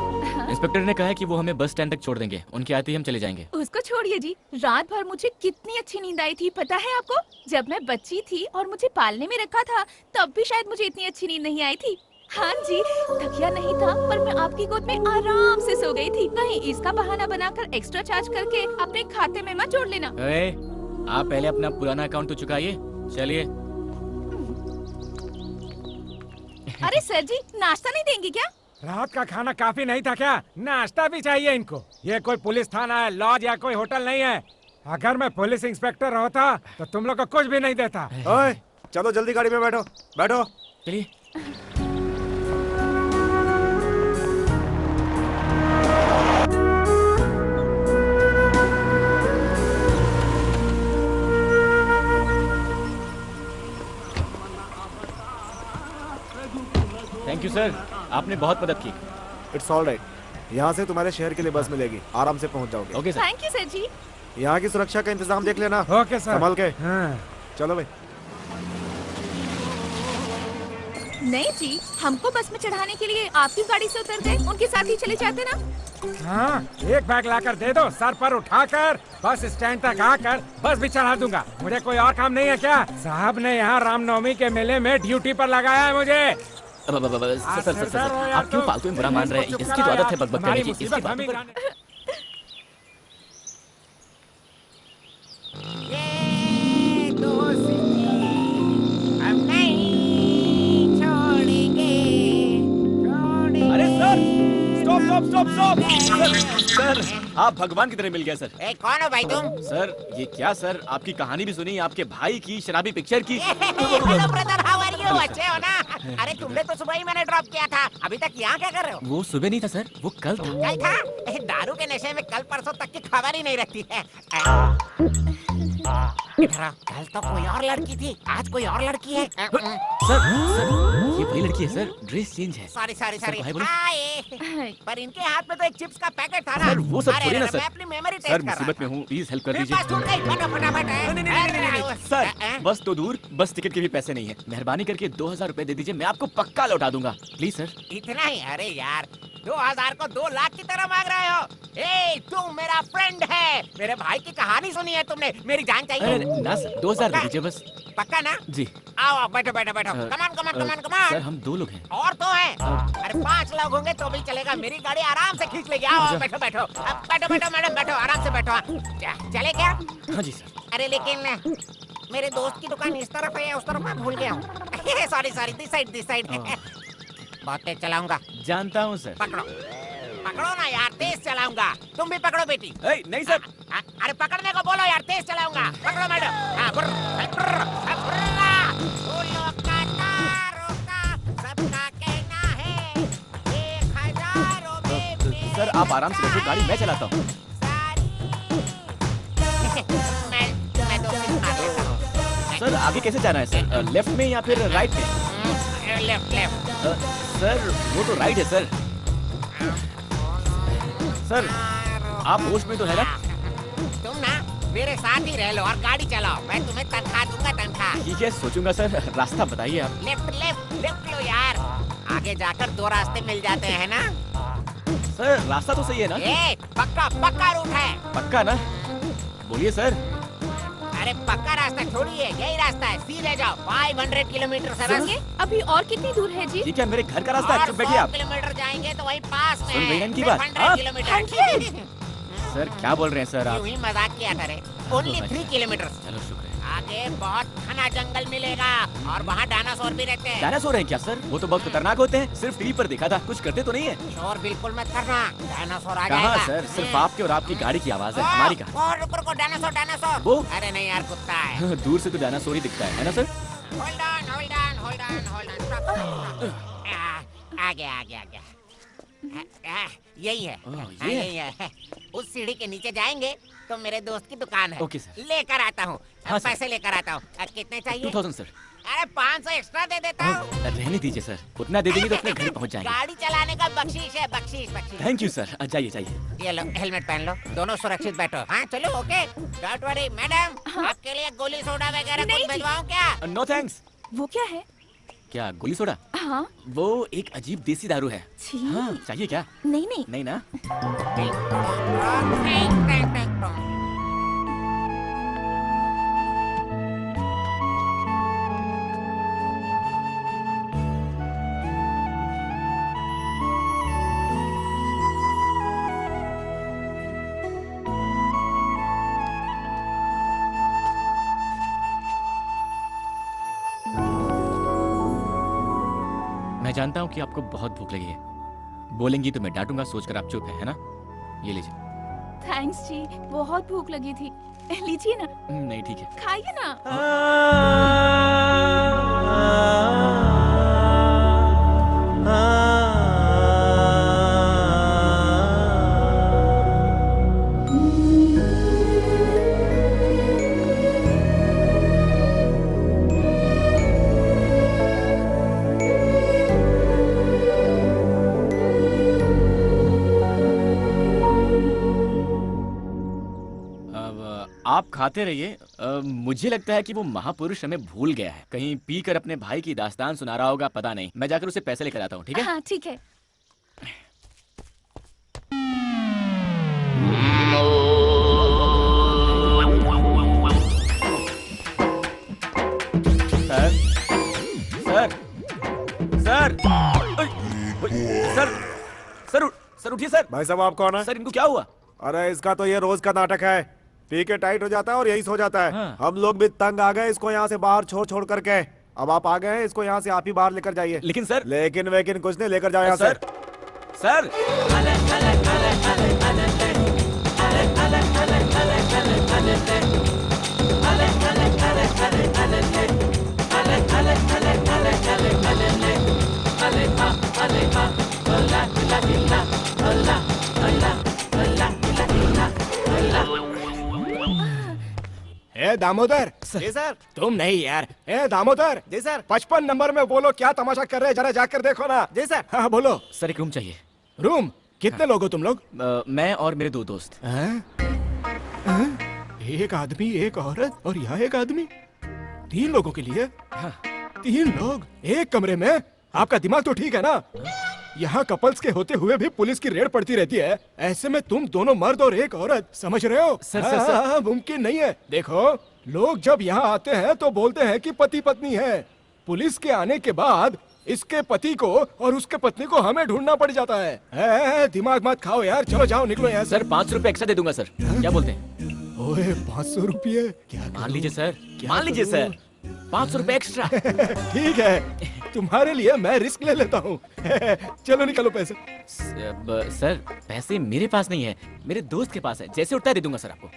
इंस्पेक्टर ने कहा है कि वो हमें बस स्टैंड तक छोड़ देंगे, उनके आते ही हम चले जाएंगे। उसको छोड़िए जी, रात भर मुझे कितनी अच्छी नींद आई थी पता है आपको? जब मैं बच्ची थी और मुझे पालने में रखा था तब भी शायद मुझे इतनी अच्छी नींद नहीं आई थी। हाँ जी, तकिया नहीं था पर मैं आपकी गोद में आराम से सो गई थी। कहीं इसका बहाना बनाकर एक्स्ट्रा चार्ज करके अपने खाते में मत जोड़ लेना। आप पहले अपना पुराना अकाउंट तो चुकाइए। चलिए। अरे सर जी, नाश्ता नहीं देंगे क्या? रात का खाना काफी नहीं था क्या? नाश्ता भी चाहिए इनको। ये कोई पुलिस थाना है, लॉज या कोई होटल नहीं है। अगर मैं पुलिस इंस्पेक्टर होता तो तुम लोग को कुछ भी नहीं देता। ओए, चलो जल्दी गाड़ी में बैठो, बैठो। चलिए। थैंक यू सर, आपने बहुत मदद की। It's all right. यहाँ से तुम्हारे शहर के लिए बस मिलेगी, आराम से पहुँच जाओगे। Okay sir. Thank you sir ji. यहाँ की सुरक्षा का इंतजाम देख लेना। Okay sir. संभाल के। हाँ। चलो भाई। नहीं जी, हमको बस में चढ़ाने के लिए आपकी गाड़ी से उतर गए, उनके साथ ही चले जाते ना। हाँ, एक बैग लाकर दे दो, सर पर उठाकर बस स्टैंड तक आकर बस भी चढ़ा दूंगा। मुझे कोई और काम नहीं है क्या? साहब ने यहाँ रामनवमी के मेले में ड्यूटी पर लगाया है मुझे। सर, आप क्यों फालतू में बुरा मान रहे हैं? इसकी तो आदत है बकबक करने की। इसकी बातों पर ये दोस्ती हम नहीं छोड़ेंगे, छोड़ेंगे। अरे sir, stop stop stop stop. Sir, आप भगवान की तरह मिल गए सर। ए, कौन हो भाई तुम? सर, ये क्या सर? आपकी कहानी भी सुनी, आपके भाई की शराबी पिक्चर की। Hello brother, how are you? अच्छे हो ना? अरे तुमने तो सुबह ही मैंने ड्रॉप किया था, अभी तक यहाँ क्या कर रहे हो? वो सुबह नहीं था सर, वो कल था। कल था? दारू के नशे में कल परसों तक की खबर ही नहीं रहती है। इधर आओ, कल तो कोई और लड़की थी, आज कोई और लड़की है। सर, ये वही लड़की है सर, ड्रेस चेंज है। Sorry sorry sir, sorry. भाई बोलो। हाय। पर इनके हाथ में तो एक चिप्स का पैकेट था ना। सर, वो सब अरे, थोड़ी ना अरे, सर। मैं अपनी मेमोरी टेस्ट सर, कर रहा मुसीबत था। में हूँ, प्लीज हेल्प कर मेरे दीजिए। पास छूट गई, फटाफट। नहीं, सर, बस तो दूर, बस टिकट के भी पैसे नहीं है। मेहरबानी करके 2000 रुपए दे दीजिए, मैं आपको पक्का लौटा दूंगा। Please sir. इतना ही? अरे यार, 2000 को 2 लाख की तरह मांग रहे हो? ए, तुम मेरा फ्रेंड है, मेरे भाई की कहानी सुनी है तुमने, मेरी जान चाहिए। अरे ना सर, 2000 दे दीजिए बस। पक्का ना? जी। आओ बैठो बैठो बैठो। कमान। सर, हम 2 लोग हैं। और तो है। अरे 5 लोग होंगे तो भी चलेगा, मेरी गाड़ी आराम से खींच लेगी। आओ बैठो बैठो। अब बैठो मैडम, बैठो आराम से बैठो। चले क्या? हाँ जी सर। अरे लेकिन मेरे दोस्त की दुकान इस तरफ है, उस तरफ मैं भूल गया हूँ। Sorry, this side. बहुत तेज चलाऊंगा। जानता हूँ सर। पकड़ो ना यार, तेज चलाऊंगा। तुम भी पकड़ो बेटी। नहीं सर। अरे पकड़ने को बोलो यार, तेज चलाऊंगा। पकड़ो मैडम। सबका कहना है 1000 में सर, आप आराम से बैठो, गाड़ी मैं चलाता हूँ। मैं 2 मिनट मार लेता हूँ। सर, आगे कैसे जाना है सर? लेफ्ट में या फिर राइट में? लेफ्ट। सर, वो तो राइट है सर। सर, आप होश में तो है ना? तुम ना मेरे साथ ही रह लो और गाड़ी चलाओ, मैं तुम्हें तनख्वाह दूंगा, तनख्वाह। ठीक है, सोचूंगा सर। रास्ता बताइए आप। लेफ्ट लो यार, आगे जाकर 2 रास्ते मिल जाते हैं ना। सर, रास्ता तो सही है ना? ए, पक्का रूट है। पक्का ना? बोलिए सर। अरे पक्का रास्ता छोड़िए, यही रास्ता है, सीधे जाओ। 500 किलोमीटर से सुनिए, अभी और कितनी दूर है जी? ये क्या मेरे घर का रास्ता है? और चुप बैठिए 100 आप। किलोमीटर जाएंगे तो वही पास में सुन रही हैं है। इनकी बात? 100 हाँ? किलोमीटर। सर, क्या बोल रहे हैं सर आप? यूं ही मजाक किया था रे। Only 3 kilometre. चलो, शुक्र है। आगे बहुत घना जंगल मिलेगा और वहाँ डायनासोर भी रहते हैं। डायनासोर हैं क्या सर? वो तो बहुत खतरनाक होते हैं, सिर्फ टीवी पर देखा था, कुछ करते तो नहीं है। शोर बिल्कुल मत करना, डायनासोर आ जाएगा। कहाँ सर? सिर्फ आपके और आपकी गाड़ी की आवाज है, हमारी कहाँ? और ऊपर को डायनासोर। वो? अरे नहीं यार, कुत्ता है। दूर से तो डायनासोर ही दिखता है ना सर? Hold on. आ गया। यही है। ये है? यही है। उस सीढ़ी के नीचे जाएंगे तो मेरे दोस्त की दुकान है। Okay sir. लेकर आता हूँ। हाँ सर। पैसे लेकर आता हूँ। कितने चाहिए? 2000 सर। अरे 500 एक्स्ट्रा दे देता हूँ। रहने दीजिए सर, उतना दे देंगे तो अपने घर पहुँच जाएंगे। गाड़ी चलाने का बख्शीश है, बख्शीश। Thank you sir. जाइए। ये लो, हेलमेट पहन लो, दोनों सुरक्षित बैठो। हाँ चलो, ओके। डोंट वरी मैडम, आपके लिए गोली सोडा वगैरह कुछ भिजवाऊं क्या? No thanks. वो क्या है? क्या गोली सोडा? हाँ। वो एक अजीब देसी दारू है। छी। हाँ, चाहिए क्या? नहीं। ना? मैं जानता हूँ कि आपको बहुत भूख लगी है, बोलेंगी तो मैं डांटूंगा, सोचकर आप चुप है ना? ये लीजिए। थैंक्स जी, बहुत भूख लगी थी। लीजिए ना। नहीं ठीक है। खाइए ना। आप खाते रहिए। मुझे लगता है कि वो महापुरुष हमें भूल गया है, कहीं पीकर अपने भाई की दास्तान सुना रहा होगा, पता नहीं। मैं जाकर उसे पैसे लेकर आता हूँ, ठीक है? हाँ ठीक है। Sir sir sir sir sir उठिए सर। भाई साहब आप कौन है? सर इनको क्या हुआ? अरे इसका तो ये रोज का नाटक है, पी के टाइट हो जाता है और यही सो जाता है। हाँ। हम लोग भी तंग आ गए इसको यहाँ से बाहर छोड़ छोड़ करके। अब आप आ गए हैं, इसको यहाँ से आप ही बाहर लेकर जाइए। लेकिन सर। लेकिन वेकिन कुछ नहीं, लेकर जाओ यहाँ से। सर ए दामोदर। जी सर। तुम नहीं यार। ए दामोदर। जी सर। 55 नंबर में बोलो क्या तमाशा कर रहे हैं, जरा जाकर देखो ना। जी सर। हाँ बोलो। सर एक रूम चाहिए। रूम? कितने लोग हो तुम लोग? मैं और मेरे 2 दोस्त। एक आदमी, एक औरत और यहाँ एक आदमी, 3 लोगों के लिए? हाँ। 3 लोग एक कमरे में? आपका दिमाग तो ठीक है ना? यहाँ कपल्स के होते हुए भी पुलिस की रेड पड़ती रहती है, ऐसे में तुम दोनों मर्द और एक औरत, समझ रहे हो? सर मुमकिन नहीं है। देखो लोग जब यहाँ आते हैं तो बोलते हैं कि पति पत्नी है, पुलिस के आने के बाद इसके पति को और उसके पत्नी को हमें ढूंढना पड़ जाता है। दिमाग मत खाओ यार, चलो जाओ निकलो यहाँ से। सर 500 रुपए एक्स्ट्रा दे दूंगा सर, क्या बोलते हैं? ओए 500 रुपये? क्या मान लीजिए सर, मान लीजिए सर, 500 रुपए एक्स्ट्रा। ठीक है, तुम्हारे लिए मैं रिस्क ले लेता हूँ। चलो निकालो पैसे। सर पैसे मेरे पास नहीं है, मेरे दोस्त के पास है, जैसे उठता है दे दूंगा सर आपको।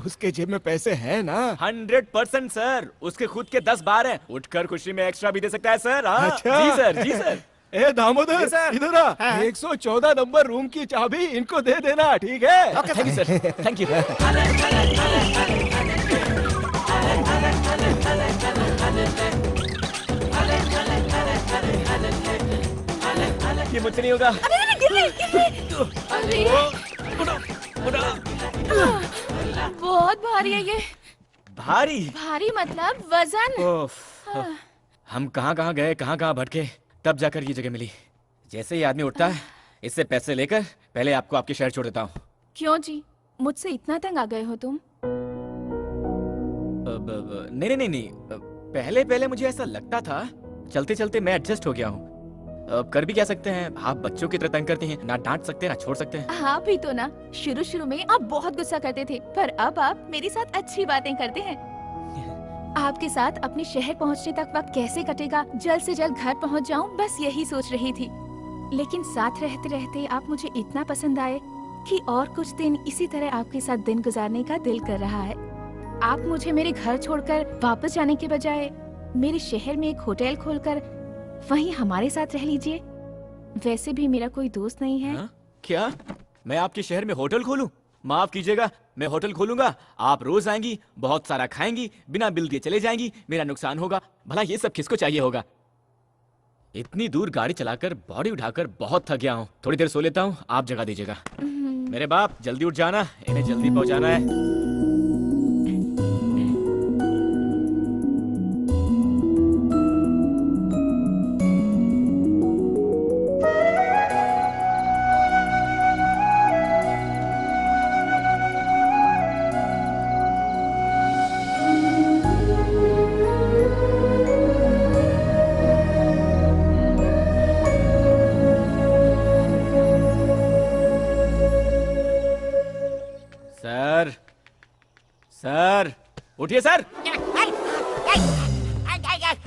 उसके जेब में पैसे हैं ना? 100% सर, उसके खुद के 10 बार हैं, उठकर खुशी में एक्स्ट्रा भी दे सकता है सर। हाँ? अच्छा। जी सर, जी सर। ए दामोदर इधर आ, 114 नंबर रूम की चाबी इनको दे देना, ठीक है? Thank you sir, thank you. ये मुझसे नहीं होगा। अरे गिर गई। अरे बहुत भारी है ये। भारी? भारी मतलब वजन। हम कहाँ कहाँ गए, कहाँ कहाँ भटके, तब जाकर ये जगह मिली। जैसे ही आदमी उठता है, इससे पैसे लेकर पहले आपको आपके शहर छोड़ देता हूँ। क्यों जी, मुझसे इतना तंग आ गए हो तुम? नहीं नहीं नहीं, पहले पहले मुझे ऐसा लगता था, चलते चलते मैं एडजस्ट हो गया हूँ। अब कर भी क्या सकते हैं, आप बच्चों की तरह तंग करती हैं, ना डांट सकते ना छोड़ सकते हैं। हाँ भी तो ना, शुरू शुरू में आप बहुत गुस्सा करते थे, पर अब आप मेरे साथ अच्छी बातें करते हैं। आपके साथ अपने शहर पहुंचने तक वक्त कैसे कटेगा, जल्द से जल्द घर पहुंच जाऊं, बस यही सोच रही थी। लेकिन साथ रहते रहते आप मुझे इतना पसंद आए कि और कुछ दिन इसी तरह आपके साथ दिन गुजारने का दिल कर रहा है। आप मुझे मेरे घर छोड़कर वापस जाने के बजाय मेरे शहर में एक होटल खोलकर वहीं हमारे साथ रह लीजिए। वैसे भी मेरा कोई दोस्त नहीं है। क्या मैं आपके शहर में होटल खोलूं? माफ कीजिएगा, मैं होटल खोलूंगा, आप रोज आएंगी, बहुत सारा खाएंगी, बिना बिल दिए चले जाएंगी, मेरा नुकसान होगा। भला ये सब किसको चाहिए होगा? इतनी दूर गाड़ी चलाकर बॉडी उठाकर बहुत थक गया हूँ, थोड़ी देर सो लेता हूँ, आप जगह दीजिएगा। मेरे बाप जल्दी उठ जाना, इन्हें जल्दी पहुंचाना है। सर उठिए सर।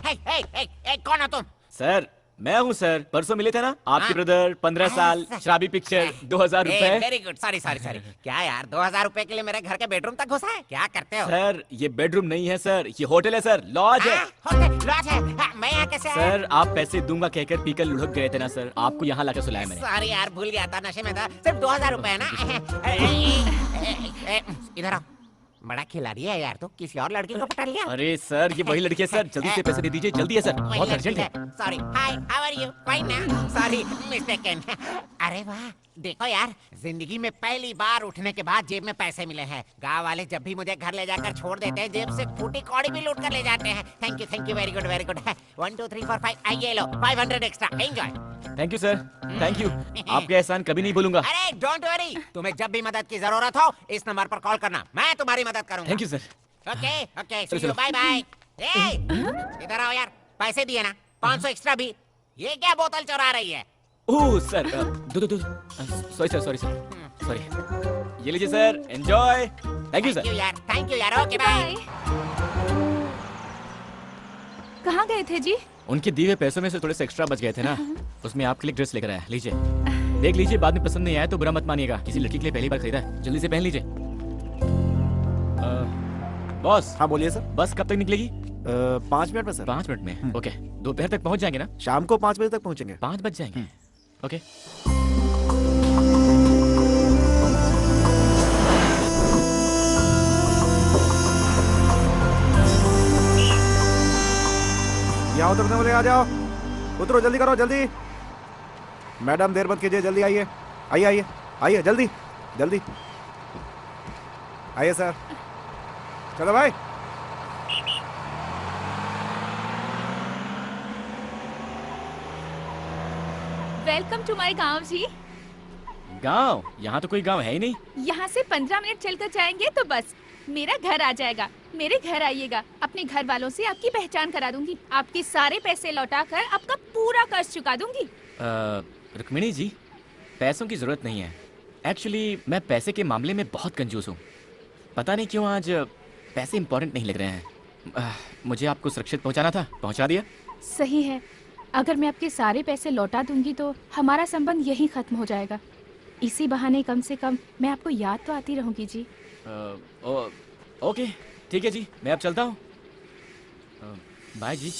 कौन हो तुम? सर मैं हूँ सर, परसों मिले थे ना आपके ब्रदर, 15 साल, शराबी पिक्चर, 2000 रुपए। Very good, sorry sorry sorry. क्या यार 2000 रुपए के लिए मेरे घर के बेडरूम तक घुसा है? क्या करते हो? सर ये बेडरूम नहीं है सर, ये होटल है सर, लॉज है। होटल लॉज है? मैं यहाँ कैसे आया? सर आप पैसे दूंगा कहकर पीकर लुढ़क गए थे ना सर, आपको यहाँ लाकर सुलाया मैंने। सॉरी यार, भूल गया था, नशे में था। सिर्फ 2000 रुपए है ना? इधर आओ। बड़ा खिलाड़ी है यार, तो किसी और लड़की को पटा लिया? अरे सर ये वही लड़की है सर, जल्दी से पैसे दे दीजिए, जल्दी है सर, बहुत अर्जेंट है। Sorry, hi, how are you? Fine ना? Sorry, mistaken. अरे वाह, देखो यार, जिंदगी में पहली बार उठने के बाद जेब में पैसे मिले हैं। गांव वाले जब भी मुझे घर ले जाकर छोड़ देते हैं, जेब से फूटी कौड़ी भी लूट कर ले जाते हैं। Thank you, very good, very good. 1 2 3 4 5, आइए लो, 500 extra, enjoy. Thank you sir, thank you, आपका एहसान कभी नहीं भूलूंगा। अरे डोंट वरी, तुम्हें जब भी मदद की जरूरत हो इस नंबर पर कॉल करना, मैं तुम्हारी मदद करूंगा। Thank you sir. Okay okay, see you, bye bye. इधर आओ यार, पैसे दिए ना, 500 एक्स्ट्रा भी। ये क्या बोतल चुरा रही है? ओह सर, दो सॉरी सर, सॉरी। ये लीजिए sir, enjoy. Thank you sir. Thank you यार, ओके बाय। कहाँ गए थे जी? उनके दिए हुए पैसों में से थोड़े से एक्स्ट्रा बच गए थे ना, उसमें आपके लिए ड्रेस लेकर आया, लीजिए देख लीजिए, बाद में पसंद नहीं आया तो बुरा मत मानिएगा, किसी लड़की के लिए पहली बार खरीदा है, जल्दी से पहन लीजिए। बॉस। हाँ बोलिए सर। बस कब तक निकलेगी? 5 मिनट में सर। 5 मिनट में? ओके, दोपहर तक पहुंच जाएंगे ना? शाम को 5 बजे तक पहुंचेंगे। 5 बज जाएंगे? ओके। यहाँ उतरने वाले आ जाओ, उतरो, जल्दी करो, जल्दी। मैडम देर मत कीजिए, जल्दी आइए, आइए जल्दी जल्दी आइए सर। चलो भाई। वेलकम टू माय गांव जी। गांव? यहाँ तो कोई गांव है ही नहीं। यहाँ से 15 मिनट चलकर जाएंगे तो बस मेरा घर आ जाएगा। मेरे घर आइएगा, अपने घर वालों से आपकी पहचान करा दूंगी, आपके सारे पैसे लौटाकर आपका पूरा कर्ज चुका दूंगी। रुक्मिणी जी, पैसों की जरूरत नहीं है। एक्चुअली मैं पैसे के मामले में बहुत कंजूस हूँ, पता नहीं क्यों आज पैसे इंपॉर्टेंट नहीं लग रहे हैं। मुझे आपको सुरक्षित पहुँचाना था, पहुँचा दिया। सही है, अगर मैं आपके सारे पैसे लौटा दूंगी तो हमारा संबंध यहीं खत्म हो जाएगा। इसी बहाने कम से कम मैं आपको याद तो आती रहूंगी जी। ओके ठीक है जी, मैं अब चलता हूँ। बाय जी।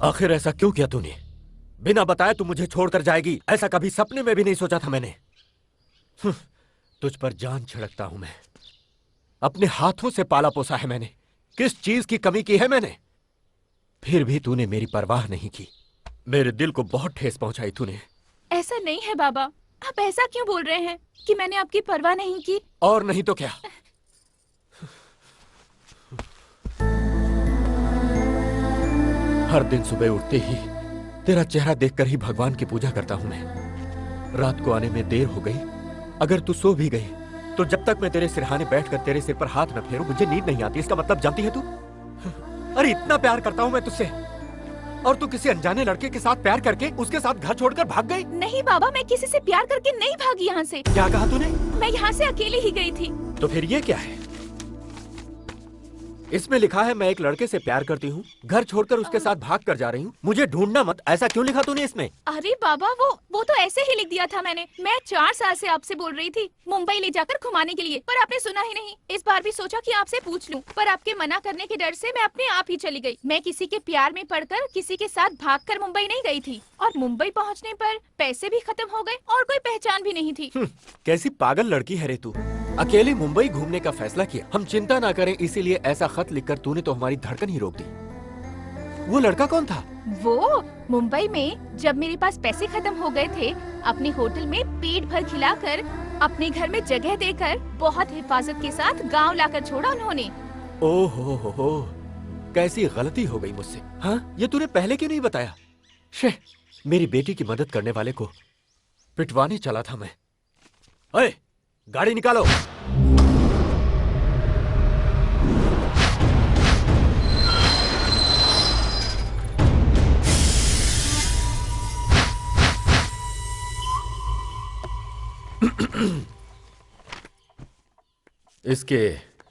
आखिर ऐसा क्यों किया तूने? बिना बताए तू मुझे छोड़कर जाएगी, ऐसा कभी सपने में भी नहीं सोचा था मैंने। तुझ पर जान छिड़कता हूं मैं, अपने हाथों से पाला पोसा है मैंने। किस चीज की कमी की है मैंने? फिर भी तूने मेरी परवाह नहीं की। मेरे दिल को बहुत ठेस पहुंचाई तूने। ऐसा नहीं है बाबा, आप ऐसा क्यों बोल रहे हैं कि मैंने आपकी परवाह नहीं की? और नहीं तो क्या। हर दिन सुबह उठते ही तेरा चेहरा देखकर ही भगवान की पूजा करता हूं मैं। रात को आने में देर हो गई, अगर तू सो भी गई तो जब तक मैं तेरे सिरहाने बैठकर तेरे सिर पर हाथ न फेरूं मुझे नींद नहीं आती। इसका मतलब जानती है तू? अरे इतना प्यार करता हूं मैं तुझसे और तू किसी अनजाने लड़के के साथ प्यार करके उसके साथ घर छोड़कर भाग गई। नहीं बाबा, मैं किसी से प्यार करके नहीं भागी यहाँ से। क्या कहा तूने? मैं यहाँ से अकेली ही गई थी। तो फिर ये क्या है? इसमें लिखा है मैं एक लड़के से प्यार करती हूँ, घर छोड़कर उसके साथ भाग कर जा रही हूँ, मुझे ढूंढना मत। ऐसा क्यों लिखा तूने इसमें? अरे बाबा, वो तो ऐसे ही लिख दिया था मैंने। मैं 4 साल से आपसे बोल रही थी मुंबई ले जाकर घुमाने के लिए, पर आपने सुना ही नहीं। इस बार भी सोचा कि आपसे पूछ लूं, पर आपके मना करने के डर से मैं अपने आप ही चली गई। मैं किसी के प्यार में पड़कर किसी के साथ भागकर मुंबई नहीं गई थी, और मुंबई पहुँचने पर पैसे भी खत्म हो गए और कोई पहचान भी नहीं थी। कैसी पागल लड़की है रे तू। अकेले मुंबई घूमने का फैसला किया, हम चिंता ना करें इसीलिए ऐसा खत लिखकर तूने तो हमारी धड़कन ही रोक दी। वो लड़का कौन था? वो मुंबई में जब मेरे पास पैसे खत्म हो गए थे, अपने होटल में पेट भर खिलाकर, अपने घर में जगह देकर, बहुत हिफाजत के साथ गांव लाकर छोड़ा उन्होंने। ओहो हो, कैसी गलती हो गई मुझसे। हाँ, ये तूने पहले क्यों नहीं बताया? शे, मेरी बेटी की मदद करने वाले को पिटवाने चला था मैं। ओए, गाड़ी निकालो।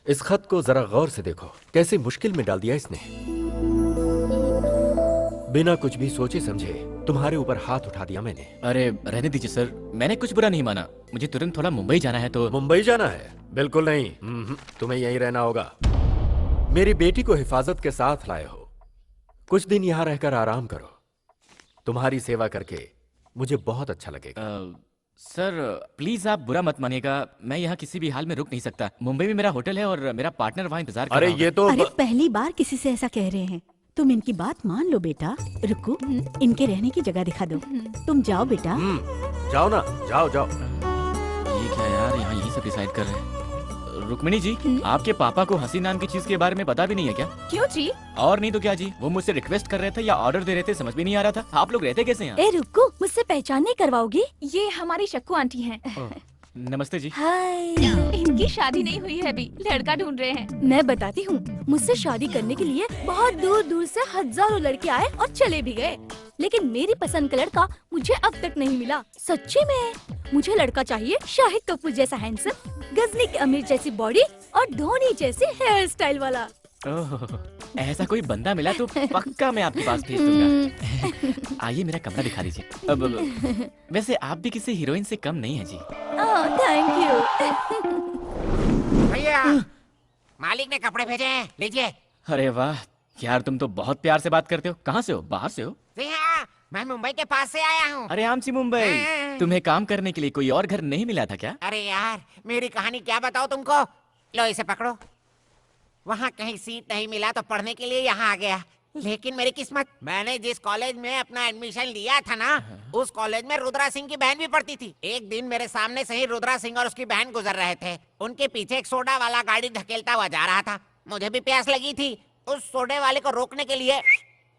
इस खत को जरा गौर से देखो, कैसे मुश्किल में डाल दिया इसने। बिना कुछ भी सोचे समझे तुम्हारे ऊपर हाथ उठा दिया मैंने। अरे रहने दीजिए सर, मैंने कुछ बुरा नहीं माना। मुझे तुरंत थोड़ा मुंबई जाना है तो। मुंबई जाना है? बिल्कुल नहीं, तुम्हें यहीं रहना होगा। मेरी बेटी को हिफाजत के साथ लाए हो, कुछ दिन यहाँ रहकर आराम करो। तुम्हारी सेवा करके मुझे बहुत अच्छा लगेगा। सर प्लीज आप बुरा मत मानिएगा, मैं यहाँ किसी भी हाल में रुक नहीं सकता। मुंबई में मेरा होटल है और मेरा पार्टनर वहाँ इंतजार कर रहा होगा। ये तो अरे पहली बार किसी से ऐसा कह रहे हैं। तुम इनकी बात मान लो बेटा। रुको, इनके रहने की जगह दिखा दो। तुम जाओ बेटा। जाओ ना, जाओ जाओ। ये क्या यार, यहाँ यही सब डिसाइड कर रहे हैं। रुक्मिणी जी, आपके पापा को हंसी नाम की चीज के बारे में पता भी नहीं है क्या? क्यों जी? और नहीं तो क्या जी, वो मुझसे रिक्वेस्ट कर रहे थे या ऑर्डर दे रहे थे, समझ भी नहीं आ रहा था। आप लोग रहते कैसे यहाँ? ए रुको, मुझसे पहचान नहीं करवाओगी? ये हमारी शक्कू आंटी हैं। नमस्ते जी। हाय। इनकी शादी नहीं हुई है अभी, लड़का ढूंढ रहे हैं। मैं बताती हूँ, मुझसे शादी करने के लिए बहुत दूर दूर से हजारों लड़के आए और चले भी गए, लेकिन मेरी पसंद का लड़का मुझे अब तक नहीं मिला। सच्ची में मुझे लड़का चाहिए शाहिद कपूर जैसा हैंडसम, गजनी की अमीर जैसी बॉडी और धोनी जैसी हेयर स्टाइल वाला। ऐसा कोई बंदा मिला तो पक्का मैं आपके पास भेज दूंगा। आइए मेरा कमरा दिखा दीजिए। अब वैसे आप भी किसी हीरोइन से कम नहीं है जी। Thank you. भैया मालिक ने कपड़े भेजे हैं, लीजिए। अरे वाह यार, तुम तो बहुत प्यार से बात करते हो। कहाँ से हो? बाहर से हो? जी हाँ, मैं मुंबई के पास से आया हूँ। अरे आमची मुंबई, तुम्हें काम करने के लिए कोई और घर नहीं मिला था क्या? अरे यार, मेरी कहानी क्या बताओ तुमको। लो इसे पकड़ो। वहाँ कहीं सीट नहीं मिला तो पढ़ने के लिए यहाँ आ गया। लेकिन मेरी किस्मत, मैंने जिस कॉलेज में अपना एडमिशन लिया था ना, उस कॉलेज में रुद्रा सिंह की बहन भी पढ़ती थी। एक दिन मेरे सामने से ही रुद्रा सिंह और उसकी बहन गुजर रहे थे। उनके पीछे एक सोडा वाला गाड़ी धकेलता हुआ जा रहा था। मुझे भी प्यास लगी थी। उस सोडे वाले को रोकने के लिए